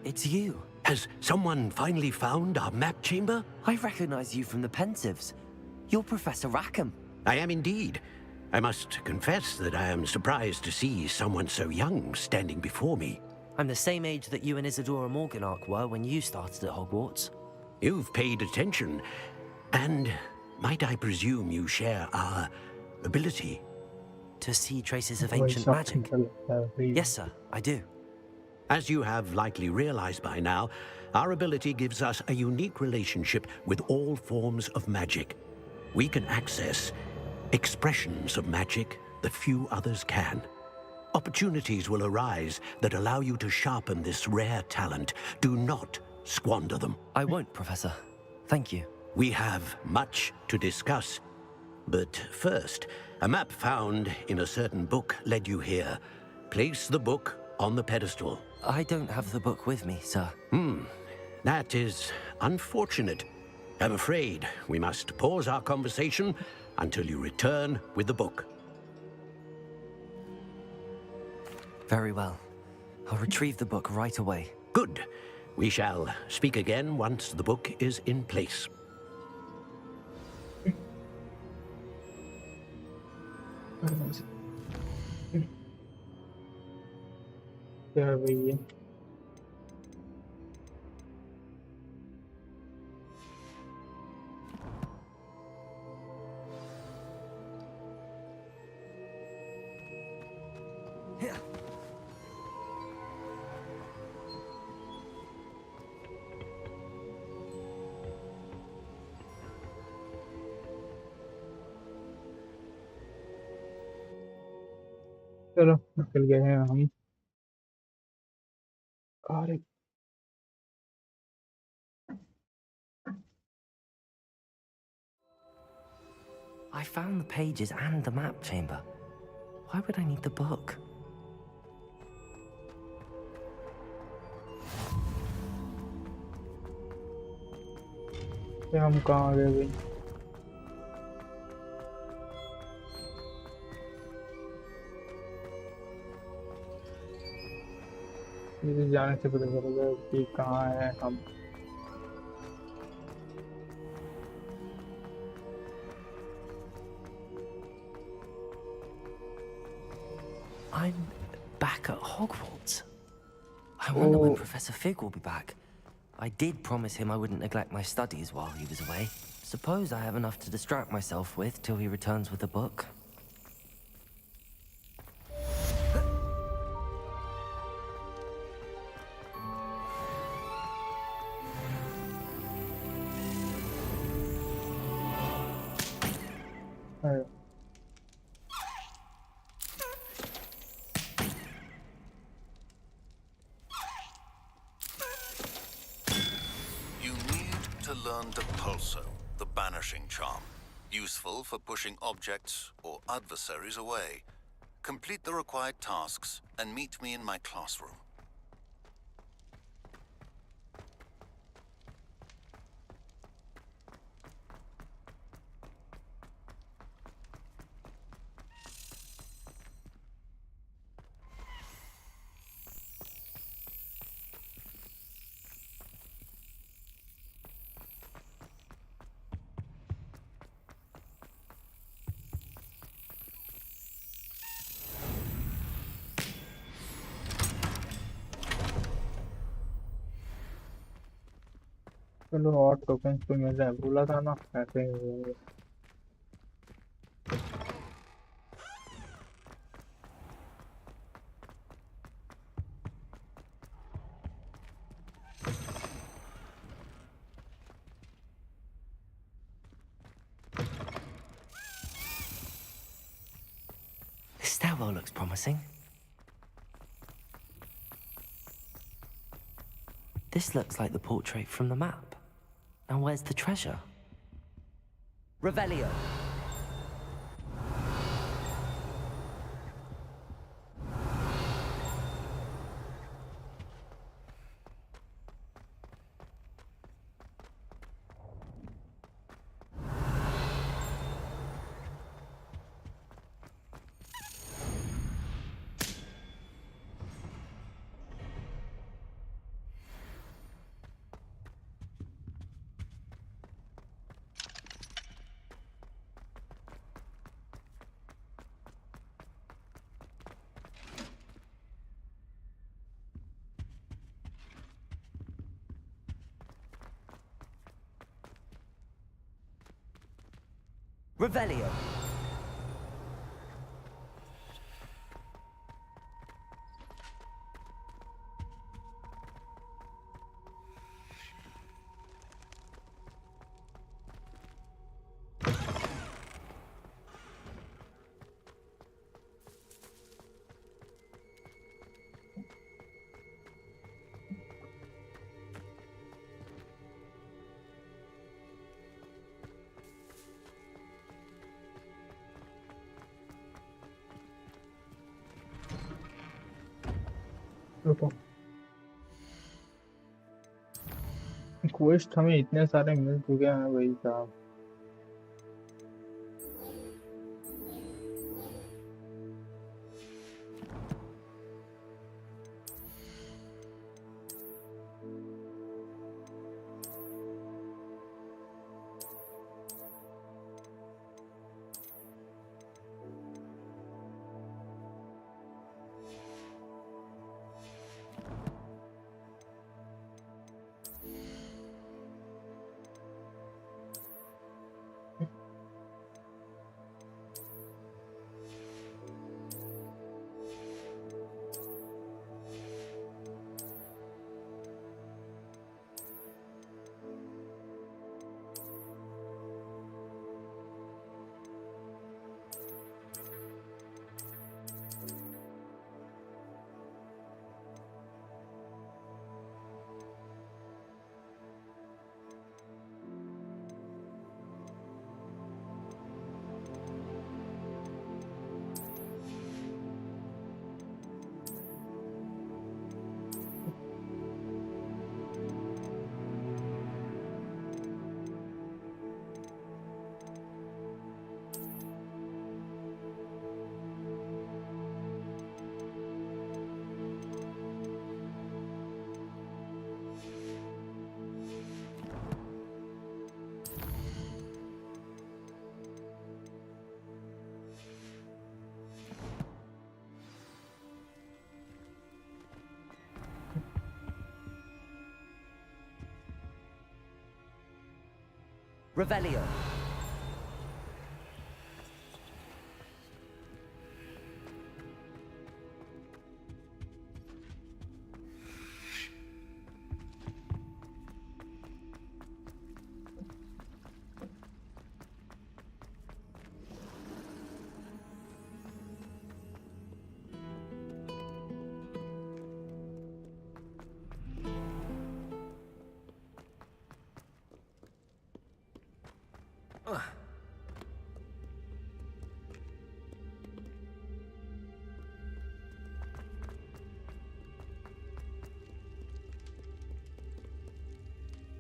It's you. Has someone finally found our map chamber? I recognize you from the Pensieves. You're Professor Rackham. I am indeed. I must confess that I am surprised to see someone so young standing before me. I'm the same age that you and Isadora Morganach were when you started at Hogwarts. You've paid attention, and might I presume you share our ability? To see traces of वही ancient सब magic? सुनता लगता है भाई। Yes, sir, I do. As you have likely realized by now, our ability gives us a unique relationship with all forms of magic. We can access expressions of magic that few others can. Opportunities will arise that allow you to sharpen this rare talent. Do not squander them. I won't, Professor. Thank you. We have much to discuss. But first, a map found in a certain book led you here. Place the book on the pedestal. I don't have the book with me, sir. That is unfortunate. I'm afraid we must pause our conversation until you return with the book. Very well. I'll retrieve the book right away. Good. We shall speak again once the book is in place. क्या भाई ये? चलो निकल गए हैं हम। अरे I found the pages and the map chamber. Why would I need the book? ये हम कहाँ आ गए भाई? मुझे जाने से पता चलेगा कि कहाँ है हम। I'm back at Hogwarts. I wonder when Professor Fig will be back. I did promise him I wouldn't neglect my studies while he was away. Suppose I have enough to distract myself with till he returns with the book. You need to learn the Pulso, the banishing charm. Useful for pushing objects or adversaries away. Complete the required tasks and meet me in my classroom. चलो और tokens तो मिल जाए, बोला था ना ऐसे ही होंगे। This stairwell looks promising. This looks like the portrait from the map. Now where's the treasure? Revelio. Revelio. रुको, क्वेस्ट हमें इतने सारे मिल चुके हैं भाई साहब। Revelio.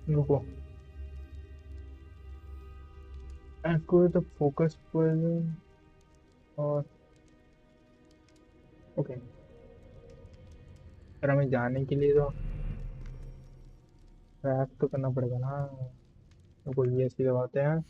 रुको, एक्टिवेट द फोकस पॉइजन और ओके। पर हमें जाने के लिए तो ट्रैक तो करना पड़ेगा ना। रुको, ये सीधे बातें हैं।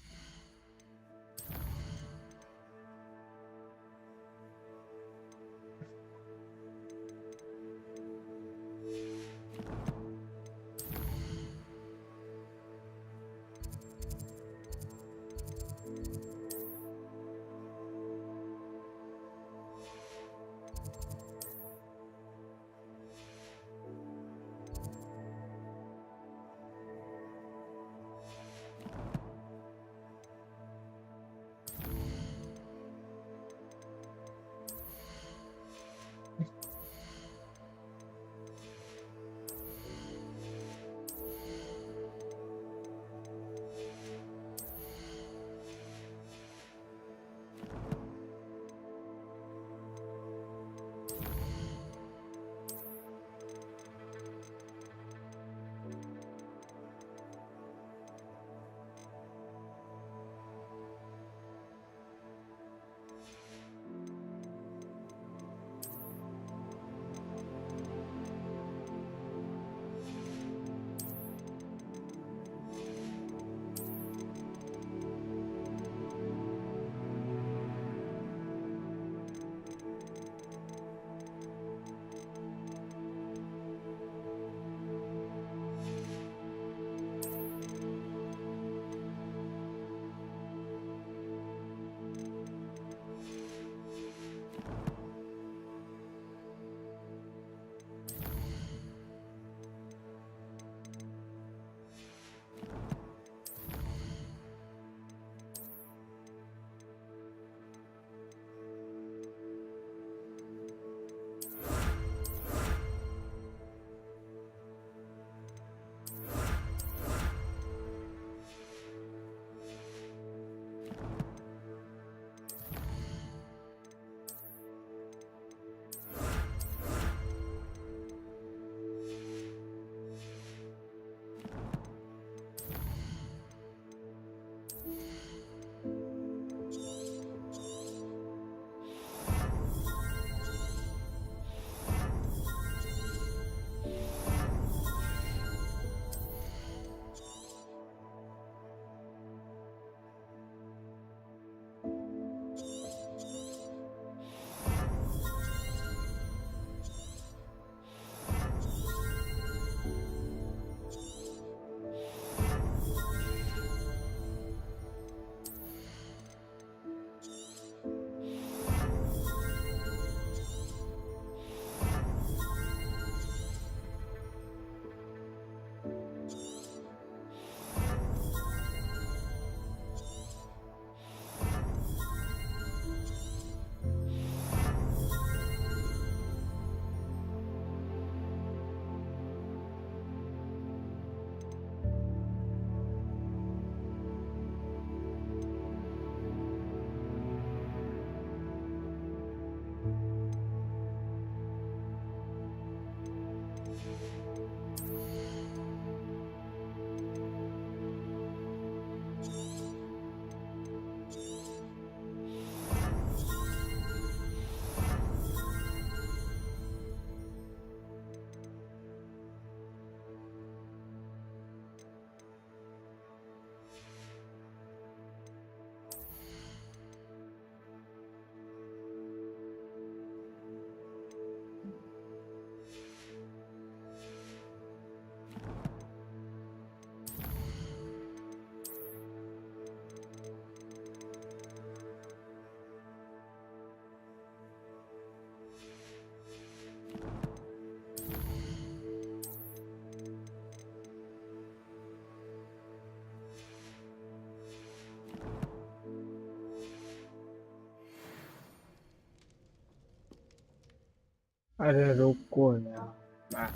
अरे रुको यार, मैं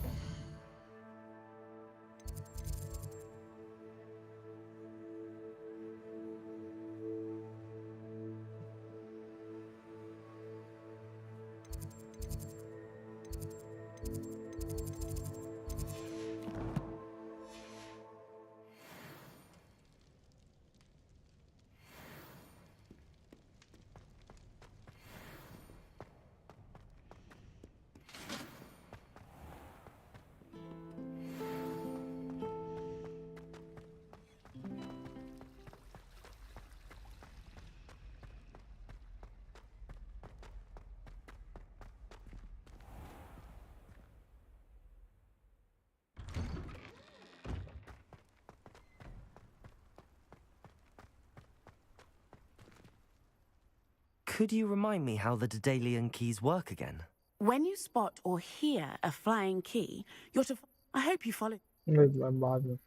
Could you remind me how the Daedalian keys work again? When you spot or hear a flying key, you're to... I hope you follow... बाद में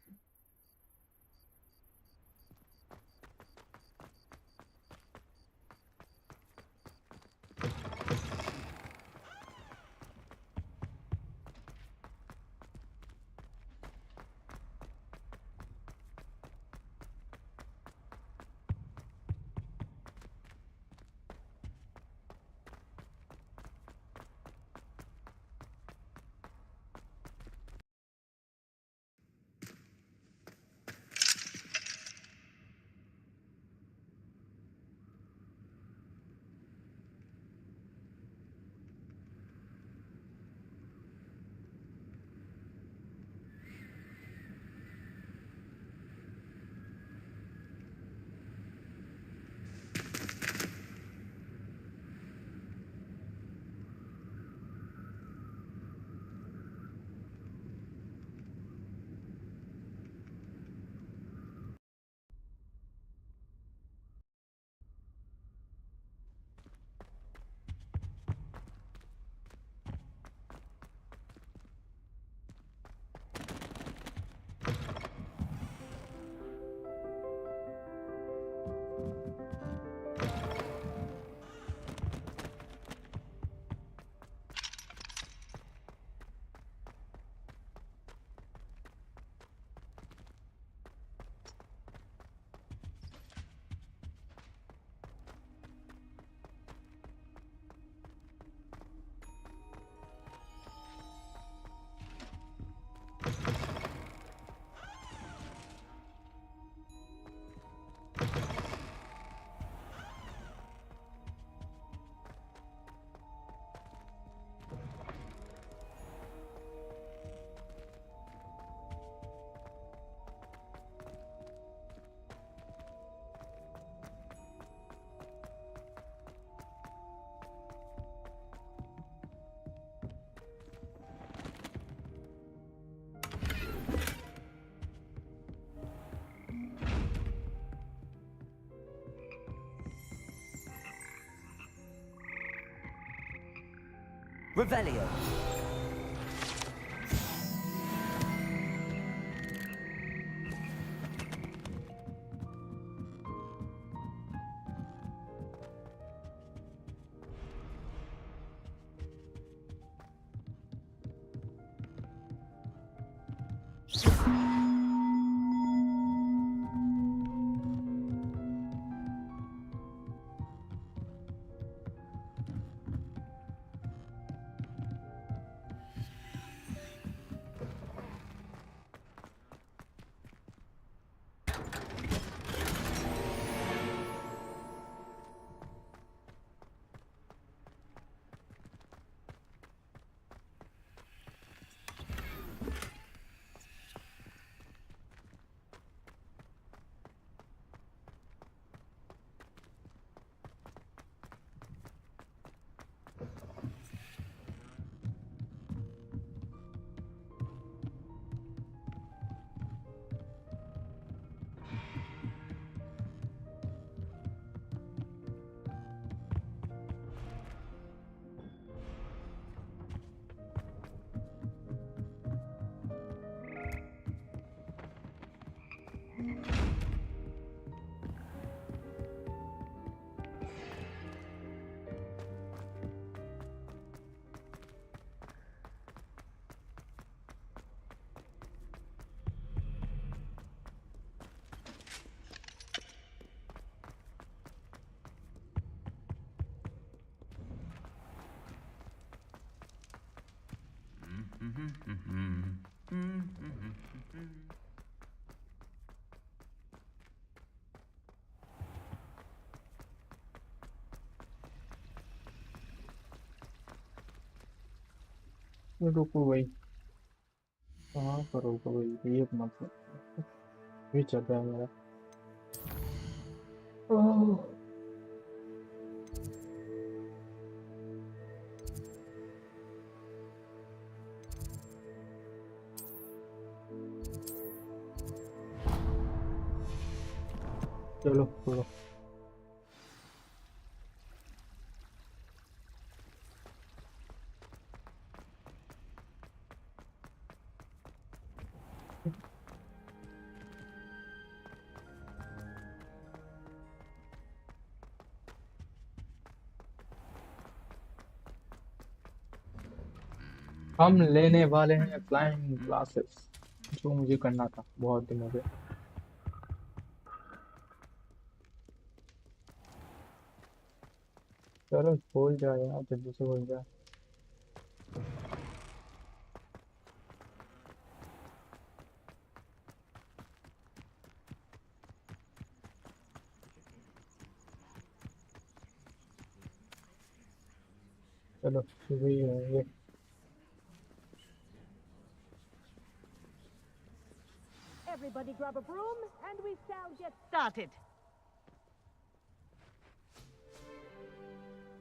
Revelio. रुको भाई, कहाँ पर रुको भाई, ये मतलब ये चल रहा है मेरा। ओह, चलो चलो। हम लेने वाले हैं फ्लाइंग क्लासेस, जो मुझे करना था बहुत दिनों से। चलो खोल जाए यार, जल्दी से खोल जाए। चलो वही है ये। Everybody grab a broom and we shall get started.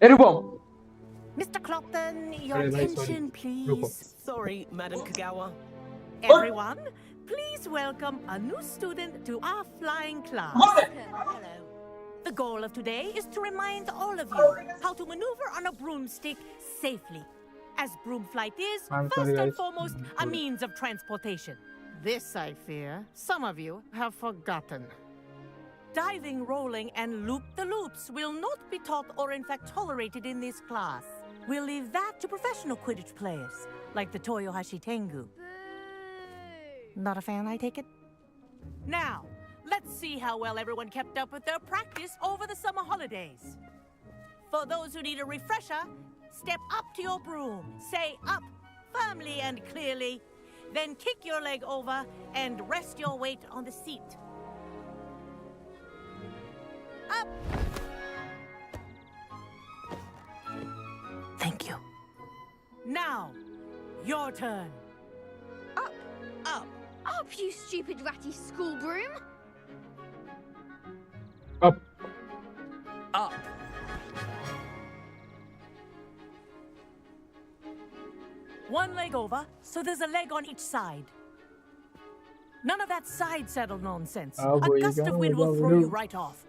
ए रुको, Mr. Clopton, your अरे भाई सॉरी, attention, रुको। please. Sorry, Madam Kagawa. Everyone, please welcome a new student to our flying class. Hello. The goal of today is to remind all of you how to maneuver on a broomstick safely, as broom flight is, I'm first sorry, and guys. foremost, a means of transportation. This, I fear, some of you have forgotten. Diving, rolling, and loop-the-loops will not be taught or in fact tolerated in this class. We'll leave that to professional Quidditch players, like the Toyohashi Tengu. Not a fan, I take it? Now, let's see how well everyone kept up with their practice over the summer holidays. For those who need a refresher, step up to your broom, say up firmly and clearly, then kick your leg over and rest your weight on the seat. Up! Thank you. Now, your turn. Up, up, up, you stupid ratty school broom! Up. Up. One leg over, so there's a leg on each side. None of that side saddle nonsense. Oh, A gust of wind will throw you right off.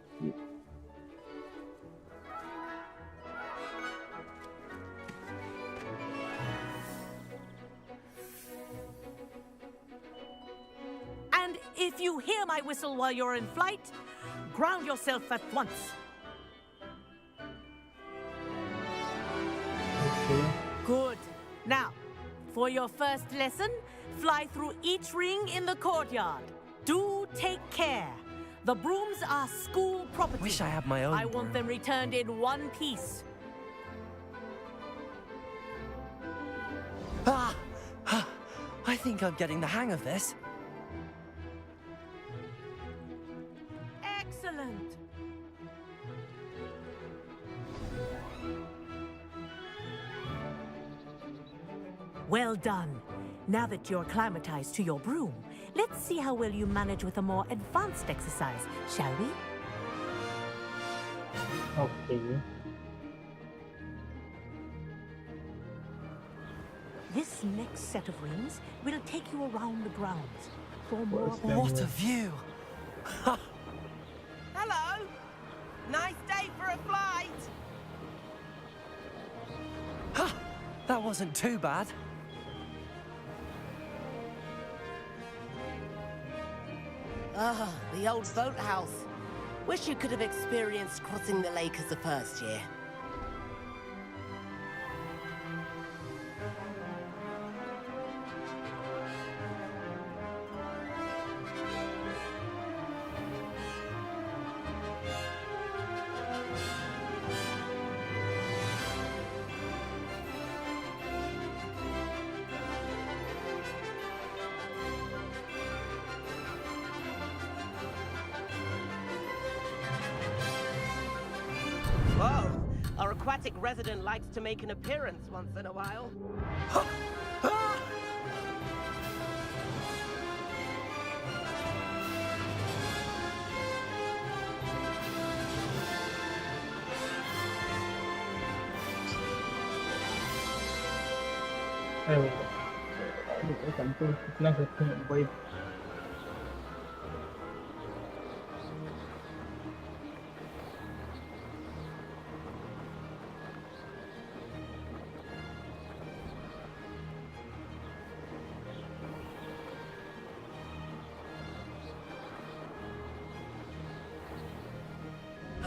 And if you hear my whistle while you're in flight, ground yourself at once. Good. Now, for your first lesson, fly through each ring in the courtyard. Do take care. The brooms are school property. Wish I had my own I want broom. them returned in one piece. Ah! I think I'm getting the hang of this. Excellent. Well done. Now that you're acclimatized to your broom, let's see how well you manage with a more advanced exercise, shall we? Okay. This next set of rings will take you around the grounds for more. What a view! Hello. Nice day for a flight. That wasn't too bad. Ah, the old boathouse. Wish you could have experienced crossing the lake as a first year. aquatic resident likes to make an appearance once in a while. अरे भाई control कितना करते हैं भाई.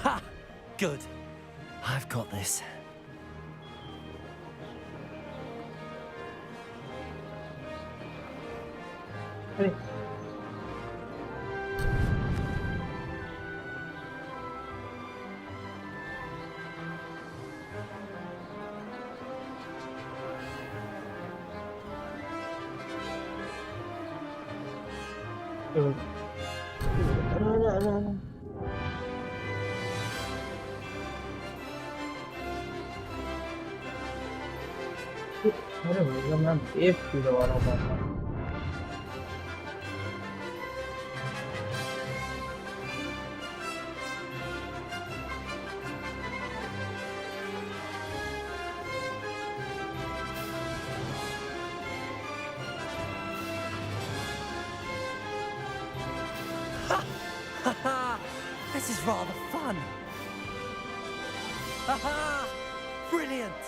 Ha! Good. I've got this. अरे अरे भैया मैं बेस क्यों दबा रहा हूँ. This is rather fun. Haha! Brilliant!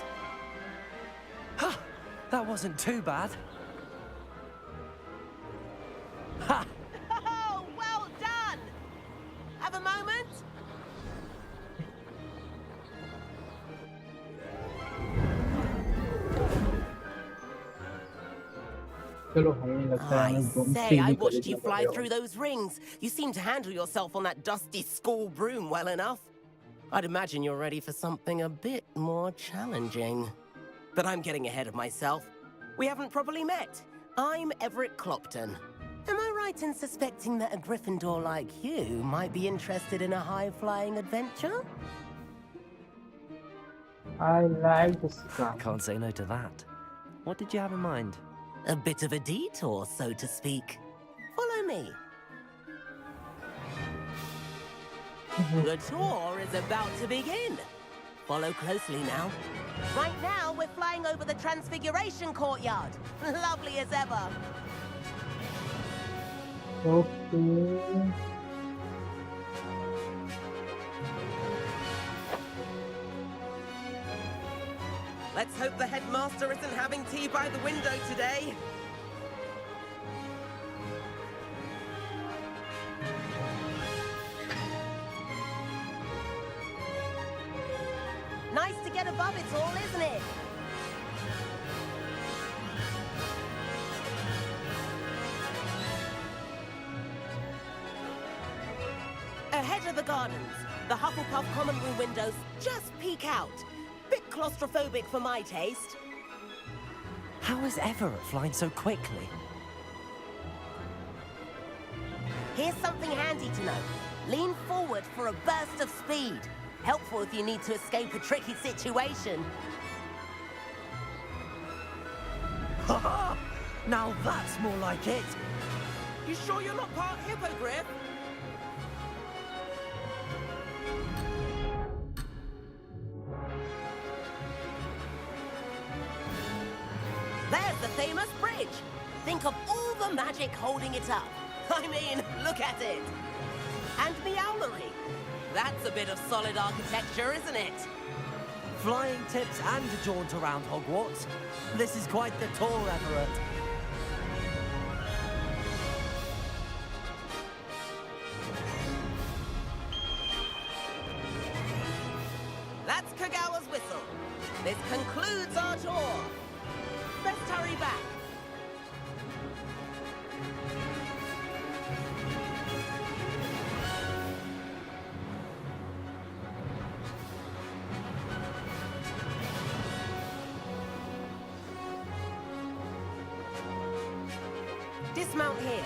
Ha! That wasn't too bad. Ha! Oh, well done! Have a moment? चलो हमें लगता है I हमें घूमते say, I he watched you college fly में through those rings. You seem to handle yourself on that dusty school broom well enough. I'd imagine you're ready for something a bit more challenging. But I'm getting ahead of myself. We haven't properly met. I'm Everett Clopton. Am I right in suspecting that a Gryffindor like you might be interested in a high-flying adventure? I like the sky. Can't say no to that. What did you have in mind? A bit of a detour, so to speak. Follow me. The tour is about to begin. Follow closely now. Right now, we're flying over the Transfiguration Courtyard. Lovely as ever. Okay. Let's hope the headmaster isn't having tea by the window today. Nice to get above it all, isn't it? Ahead of the gardens, the Hufflepuff common room windows just peek out. Bit claustrophobic for my taste. How is Everett flying so quickly? Here's something handy to know. Lean forward for a burst of speed. Helpful if you need to escape a tricky situation. Ha! Now that's more like it. You sure you're not part hippogriff? There's the famous bridge. Think of all the magic holding it up. I mean, look at it. And Meowlery. That's a bit of solid architecture, isn't it? Flying tips and a jaunt around Hogwarts. This is quite the tour, Everett. That's Kagawa's whistle. This concludes our tour. Let's hurry back. Dismount here.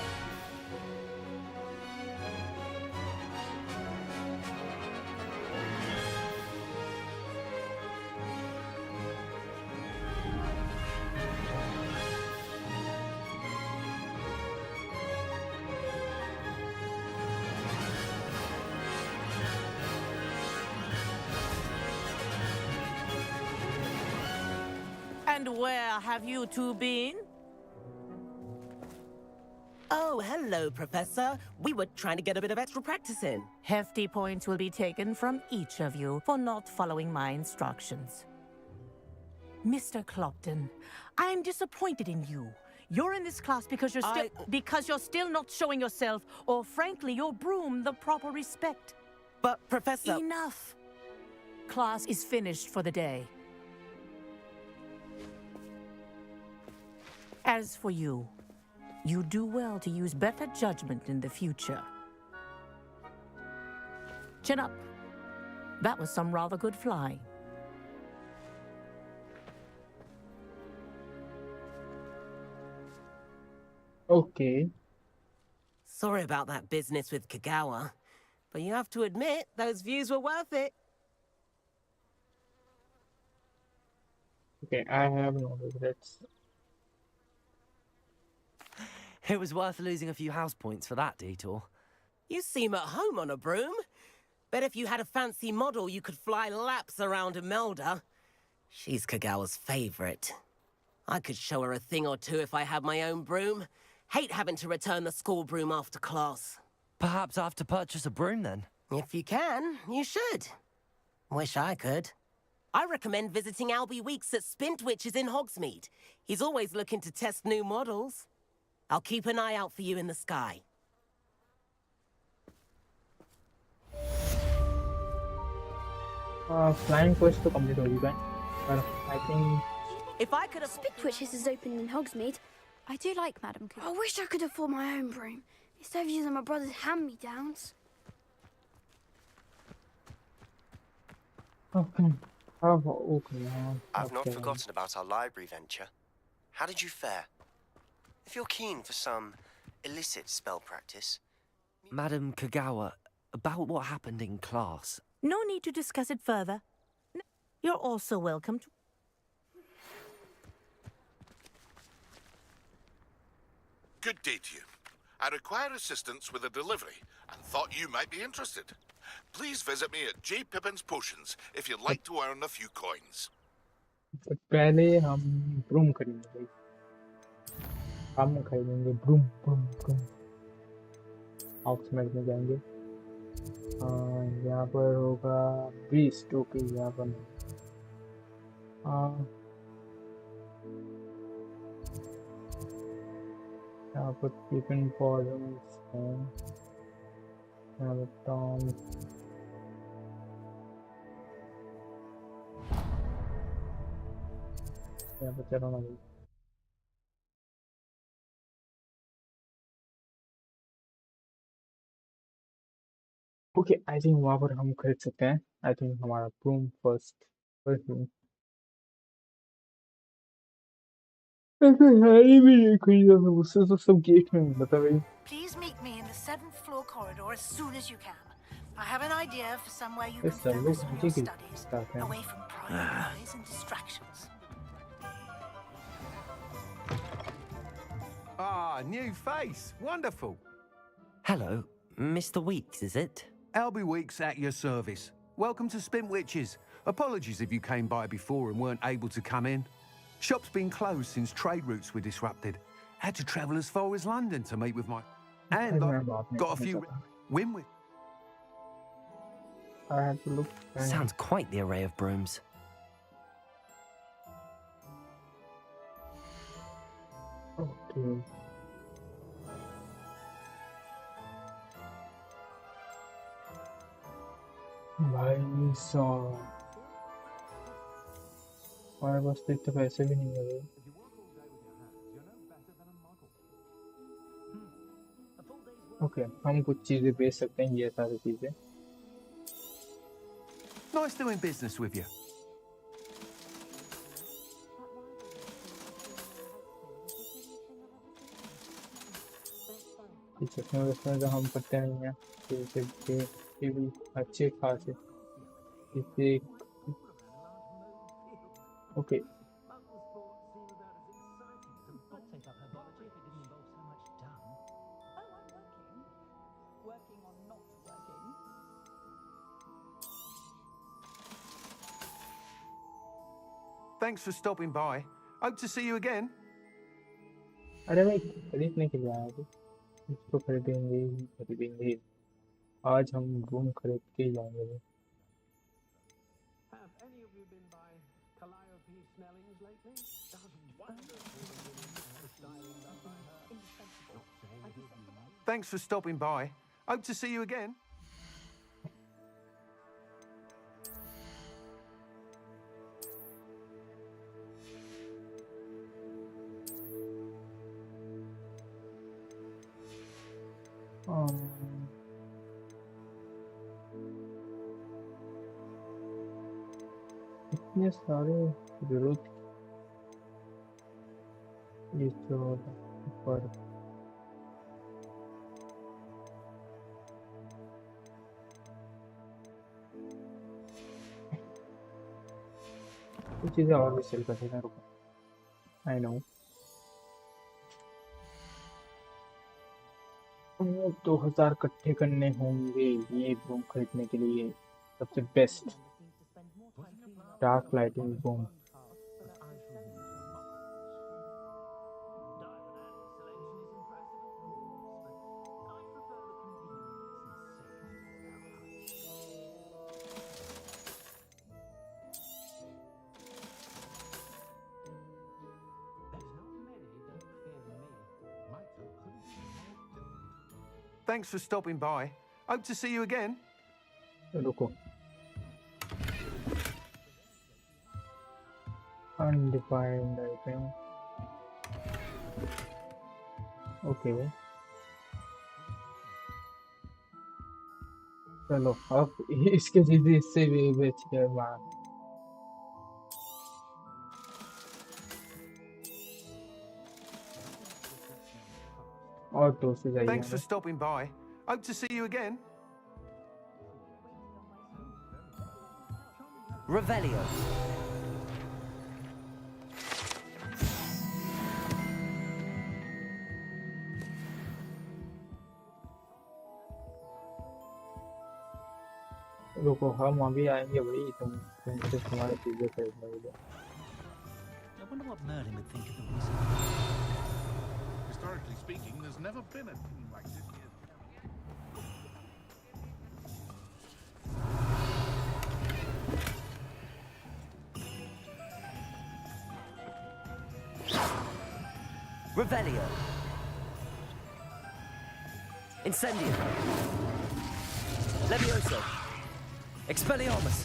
where have you two been? Oh, hello, Professor. We were trying to get a bit of extra practice in. Hefty points will be taken from each of you for not following my instructions. Mr. Clopton, I'm disappointed in you. You're in this class because you're still not showing yourself, or frankly, your broom, the proper respect. But, Professor... Enough! Class is finished for the day. As for you, you do well to use better judgment in the future. Chin up. That was some rather good flying. Okay. Sorry about that business with Kagawa, but you have to admit, those views were worth it. Okay, I have no regrets. It was worth losing a few house points for that detour. You seem at home on a broom. Bet if you had a fancy model, you could fly laps around Imelda. She's Kagawa's favorite. I could show her a thing or two if I had my own broom. Hate having to return the school broom after class. Perhaps I have to purchase a broom then? If you can, you should. Wish I could. I recommend visiting Albie Weeks at Spintwitches in Hogsmeade. He's always looking to test new models. I'll keep an eye out for you in the sky. Flying quest तो complete हो चुका है, पर I think If I could have... Spintwitches is open in Hogsmeade. I do like Madam Cooper. I wish I could afford my own broom. Instead of using my brother's hand-me-downs. okay. I've not forgotten about our library venture. How did you fare? If you're keen for some illicit spell practice... Madam Kagawa, about what happened in class. No need to discuss it further. You're also welcome to... Good day to you. I require assistance with a delivery and thought you might be interested. Please visit me at J. Pippin's Potions if you'd like to earn a few coins. पहले हम broom खरीदेंगे भाई, हम खरीदेंगे broom broom broom. ऑक्समेड में जाएंगे, यहाँ पर होगा बीस्ट। ओके, यहाँ पर यहाँ पर पिपिन पॉजन्स हैं, यहाँ पर टॉम, यहाँ पर चलो ना भाई। ओके, आई थिंक वहाँ पर हम खरीद सकते हैं। आई थिंक हमारा ब्रूम फर्स्ट ब्रूम ऐसे है ही भी नहीं खरीदा, सब उससे तो सब गेट में मिला था भाई। Please meet me in the 7th floor corridor as soon as you can. I have an idea for somewhere you can focus on your studies, away from private noise and distractions. Ah, new face. Wonderful. Hello, Mr. Weeks, is it? Albie Weeks at your service. Welcome to Spintwitches. Apologies if you came by before and weren't able to come in. Shop's been closed since trade routes were disrupted. Had to travel as far as London to meet with my... And I got a few... win with... I have to look. Sounds quite the array of brooms. Okay. भाई साहब, हमारे पास तो इतने पैसे भी नहीं है। Okay, हम कुछ चीजें बेच सकते हैं, ये सारी चीजें। Nice doing business with you. इसमें तो हम करते नहीं हैं, ये भी अच्छे खासे इसे। Okay, Thanks for stopping by. Hope to see you again. अरे भाई खरीदने के लिए आया था, इसको खरीदेंगे ही खरीदेंगे। आज हम रूम खरीद के ही जाएंगे भाई। Have any of you been by Calliope Snelling's lately? Thanks for stopping by. Hope to see you again. इतने सारे जरूरत ये जो ऊपर कुछ चीजें और भी सेल कर देना। रुको, आई नो 2000 इकट्ठे करने होंगे ये रूम खरीदने के लिए। सबसे best dark lighting room. Thanks for stopping by. Hope to see you again. रुको, undefined item। ओके चलो अब इसके चीजें इससे भी बेच के मार। और तो से जाइए। Thanks for stopping by. Hope to see you again. Revelio. रुको, हम अभी आएंगे भाई, तुमसे तुम्हारी चीजें खरीदने के लिए। I wonder what Merlin would think of the wizard. Historically speaking, there's never been a team like this here. Revelio. Incendio. Levioso. Expelliarmus.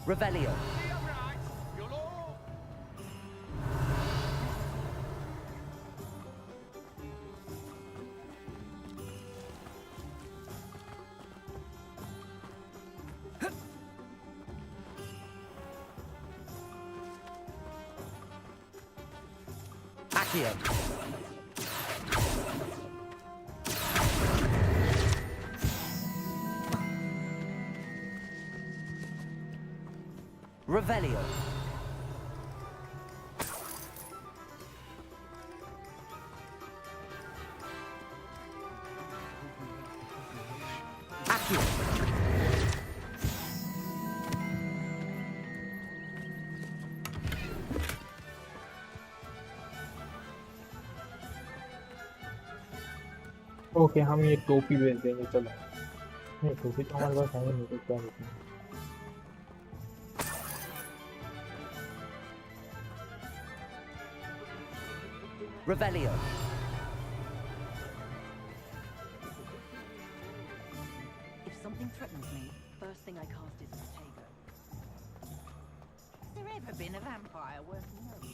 Revelio. Accio. Revelio. Accio. Okay, हम ये टोपी बेच देंगे। चलो, ये टोपी तो हमारे पास है नहीं, तो क्या बेचेंगे। Revelio. If something threatens me, first thing I cast is Protego. Has there ever been a vampire worth knowing?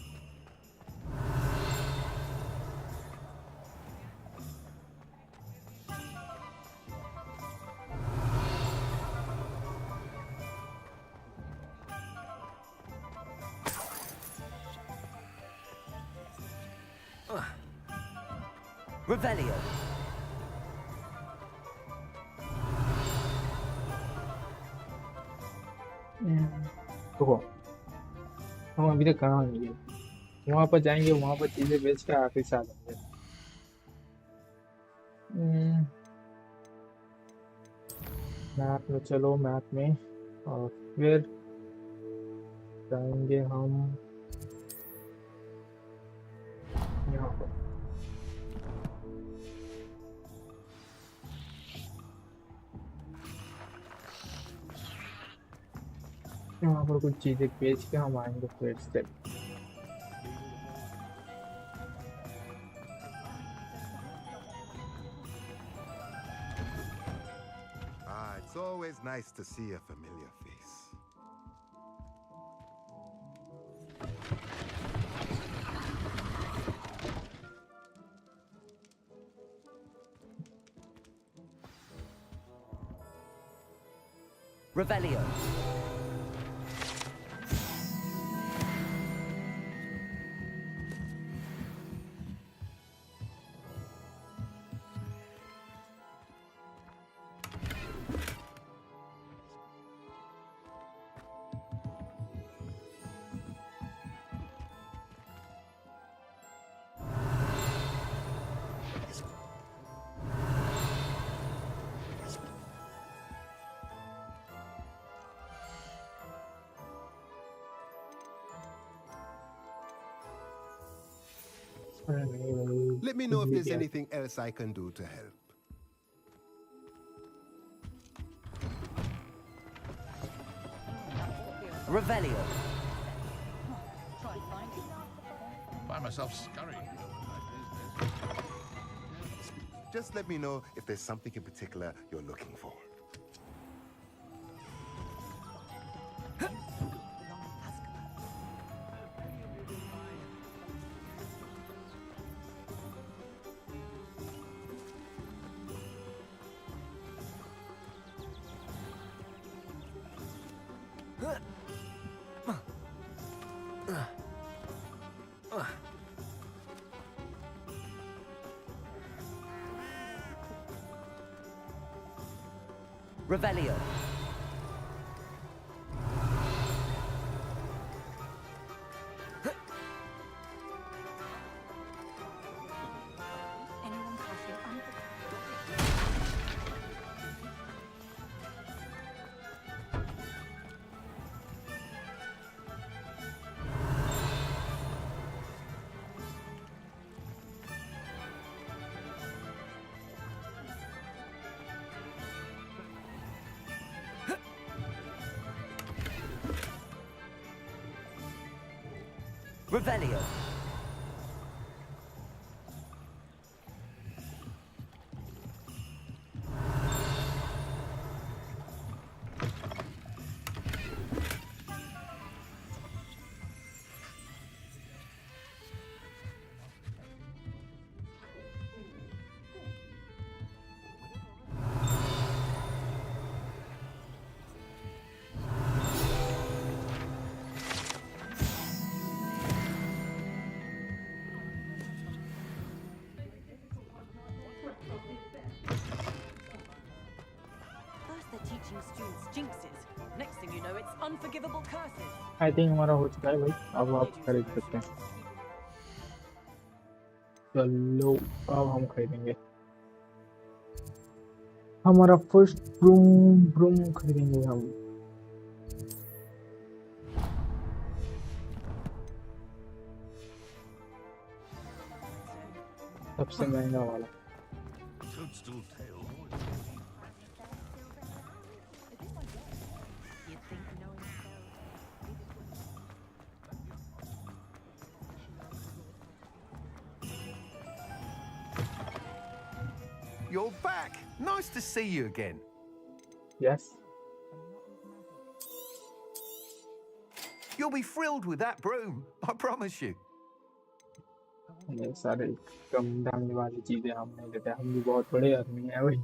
Revelio. रुको, हम अभी तक कहाँ नहीं गए। वहां पर जाएंगे, वहां पर चीजें बेच के वापिस आ जाएंगे। मैप में चलो, मैप में, और फिर जाएंगे हम यहाँ पर। यहाँ पर कुछ चीजें बेच के हम आएंगे फिर से। It's always nice to see a familiar face. Revelio. Let me know if there's anything else I can do to help. Revelio. Find myself scurrying. Just let me know if there's something in particular you're looking for. Revelio. Revelio. Students jinxes. Next thing you know, it's unforgivable curses. I think हमारा हो चुका है भाई, अब आप खरीद सकते हैं। चलो अब हम खरीदेंगे, हमारा फर्स्ट ब्रूम ब्रूम खरीदेंगे हम। सबसे महंगा वाला। You're back. Nice to see you again. Yes. You'll be thrilled with that broom, I promise you. ये सारे कम दाम वाली चीजें हम नहीं लेते, हम भी बहुत बड़े आदमी हैं भाई।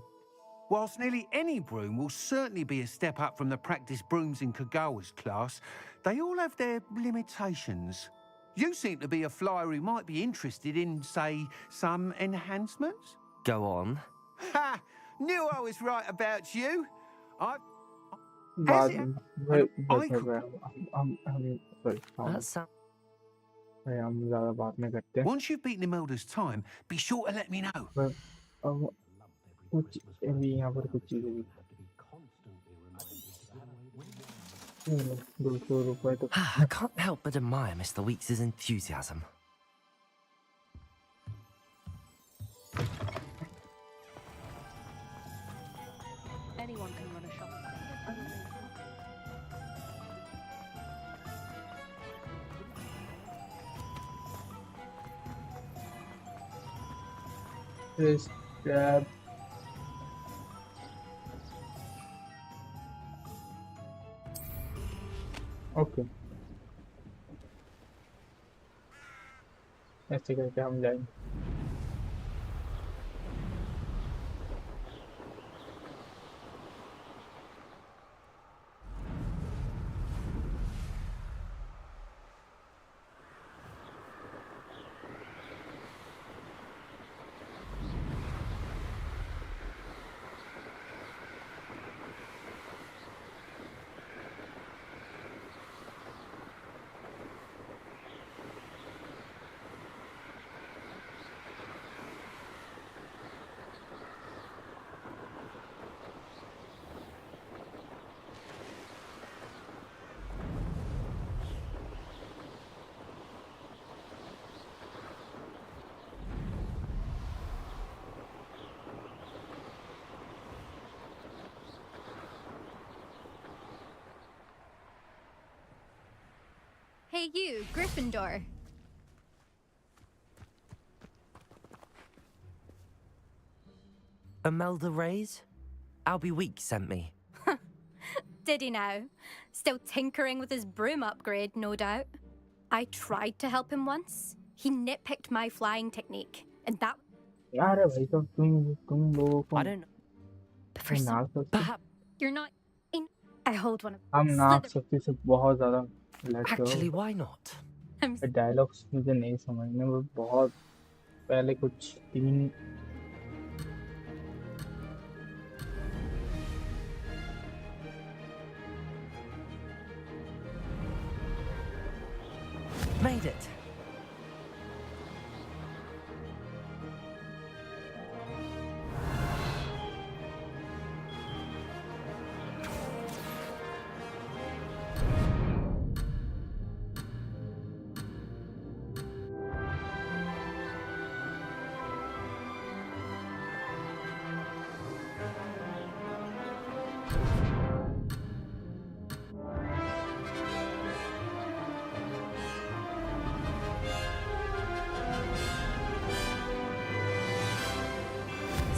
Whilst nearly any broom will certainly be a step up from the practice brooms in Kagawa's class, they all have their limitations. You seem to be a flyer who might be interested in, say, some enhancements? Go on. Ha! Knew I was right about you. बाद हम ज़्यादा बात नहीं करते। Once you've beaten Imelda's time, be sure to let me know. कुछ अभी यहाँ पर कुछ चीजें भी ₹200 तो I can't help but admire Mr. Weeks' enthusiasm. Anyone can run a shop. Just grab. Okay, ऐसे करके हम जाएंगे। Hey you, Gryffindor. Imelda Reyes? Albie Weeks sent me. Did he now? Still tinkering with his broom upgrade, no doubt. I tried to help him once. He nitpicked my flying technique, and that... यार भाई तो तुम लोगों को I don't know. Perhaps you're not in... I hold one of... हम नाक शक्ति से बहुत ज़्यादा लड़ते हो। Actually, why not? डायलॉग्स मुझे नहीं समझने में बहुत पहले कुछ 3 Made it.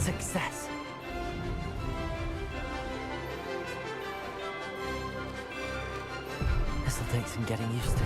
Success. This'll take some getting used to.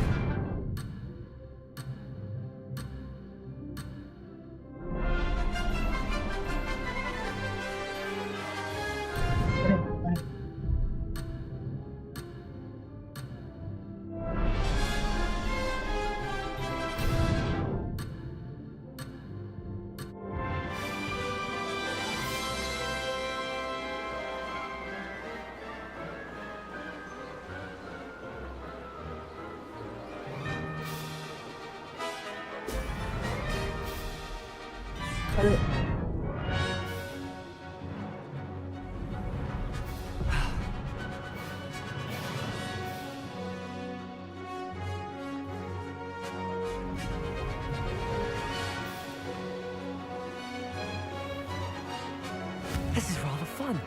This is rather fun.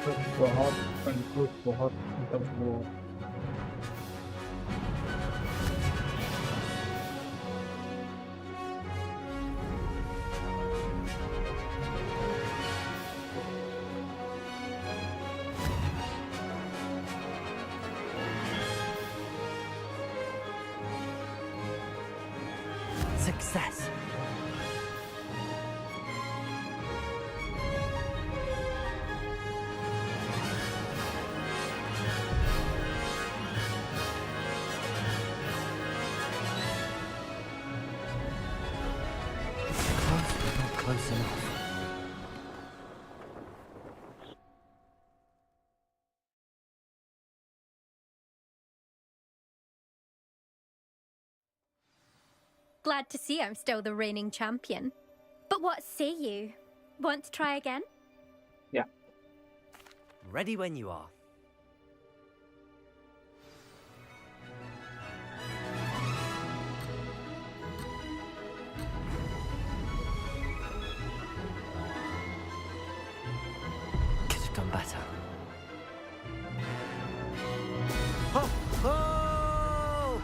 बहुत कंफ्यूज, बहुत मतलब वो Success. Close, but not close enough. Glad to see I'm still the reigning champion. But what say you? Want to try again? Yeah. Ready when you are. Could have done better. Ho! Ho!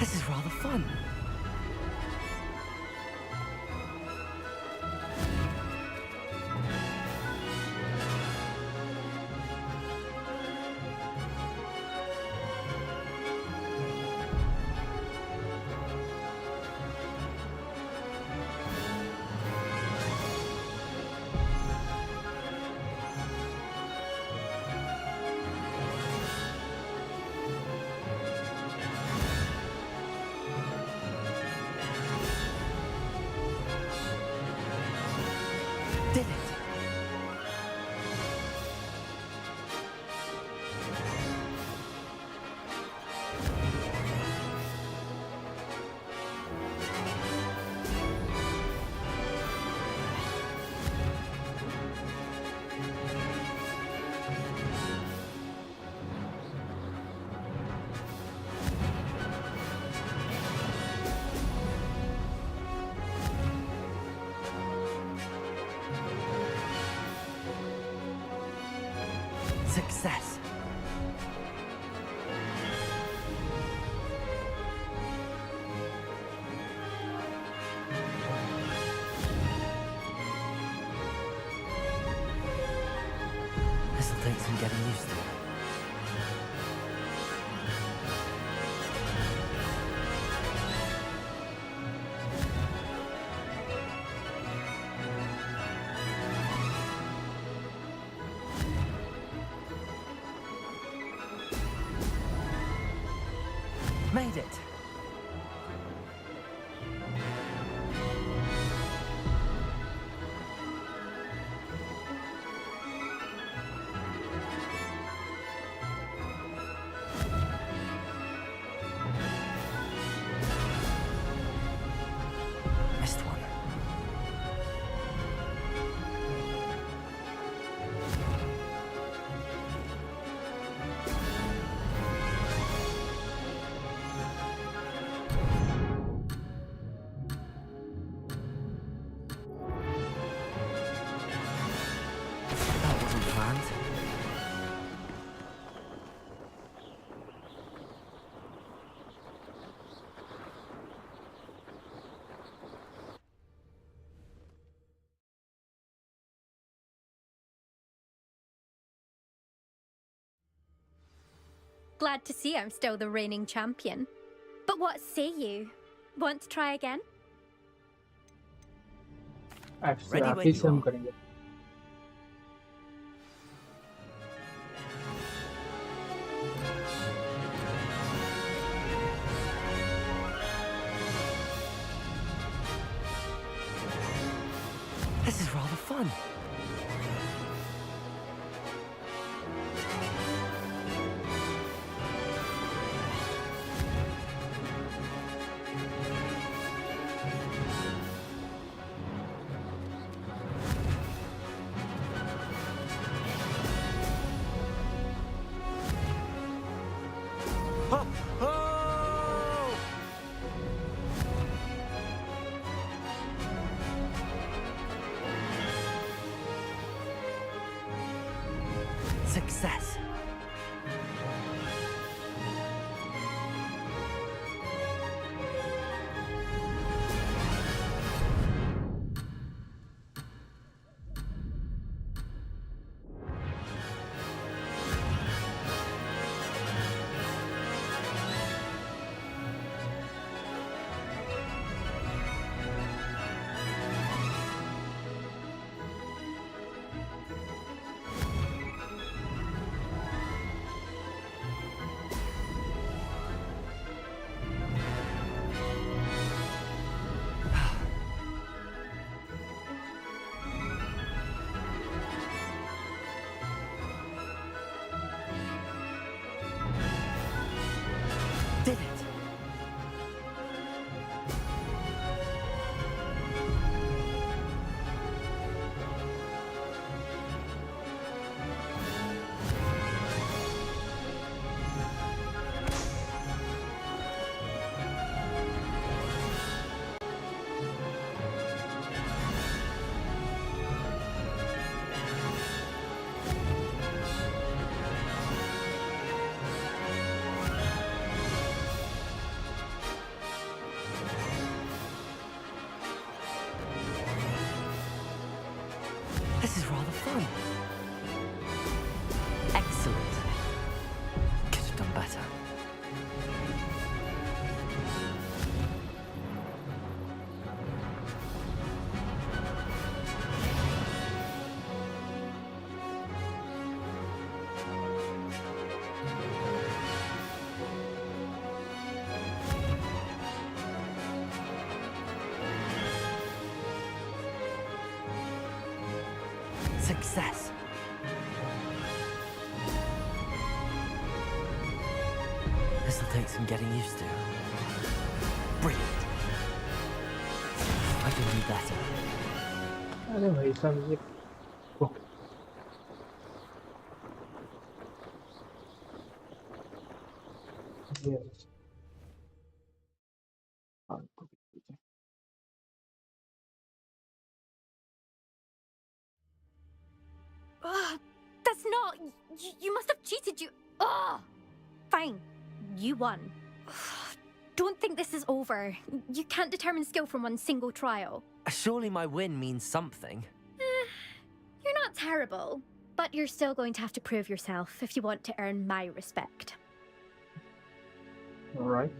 This is rather fun. Did it? Success. This'll take some getting used to. Made it. Missed one. That wasn't planned. Glad to see I'm still the reigning champion. But what say you? Want to try again? Actually आप ही से हम करेंगे. This is rather fun. Ho! Ho! Success. Did it! This is rather fun. Excellent. Could have done better. Success. This'll take some getting used to. Brilliant. I can do better. अरे भाई साहब ये Yes. That's not... You must have cheated, you... Ugh! Fine. You won. Don't think this is over. You can't determine skill from one single trial. Surely my win means something. You're not terrible, but you're still going to have to prove yourself if you want to earn my respect. Alright.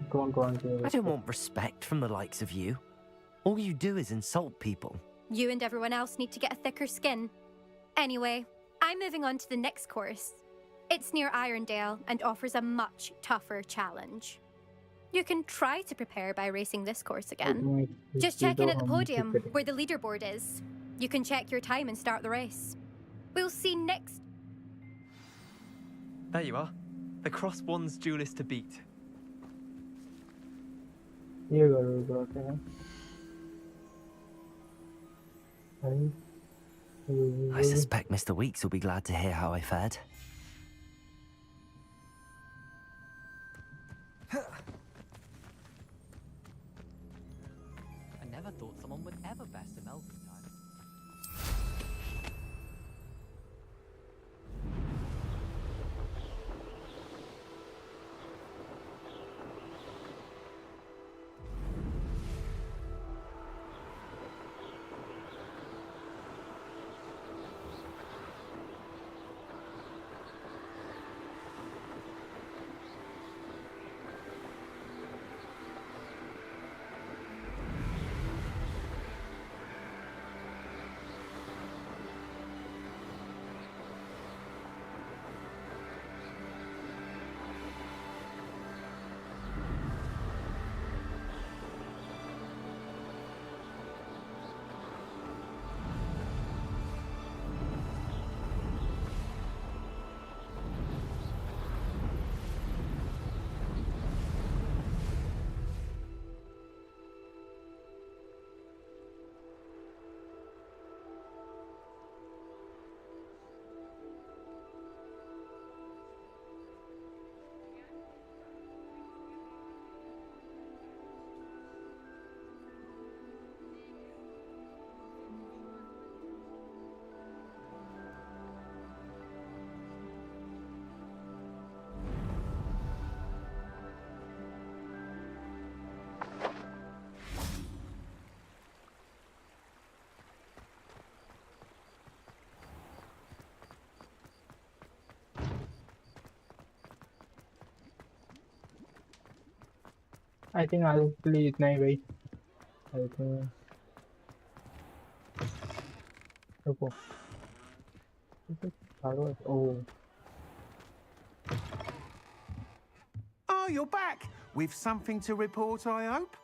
Go on. I don't want respect from the likes of you. All you do is insult people. You and everyone else need to get a thicker skin. Anyway, I'm moving on to the next course. It's near Irondale and offers a much tougher challenge. You can try to prepare by racing this course again. Just check in at the podium, where the leaderboard is. You can check your time and start the race. We'll see next... There you are. The Cross Wands duelist to beat. ये करो क्या है I suspect Mr. Weeks will be glad to hear how I fared. I never thought someone would ever best an elf time. I think आज के लिए इतना ही भाई। I think रुको, ओह Oh, you're back! With something to report, I hope?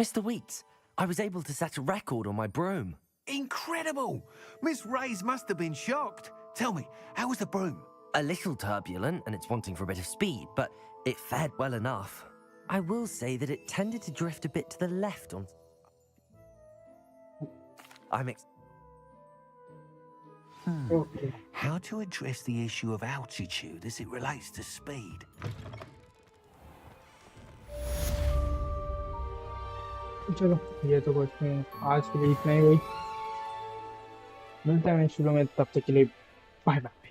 Mr. Weeks, I was able to set a record on my broom. Incredible! Miss Reyes must have been shocked. Tell me, how was the broom? A little turbulent, and it's wanting for a bit of speed, but it fared well enough. I will say that it tended to drift a bit to the left on... Okay. How to address the issue of altitude as it relates to speed? चलो ये तो कुछ नहीं, आज के लिए इतना ही भाई। मिलते हैं शुरू में, तब तक के लिए बाय बाय।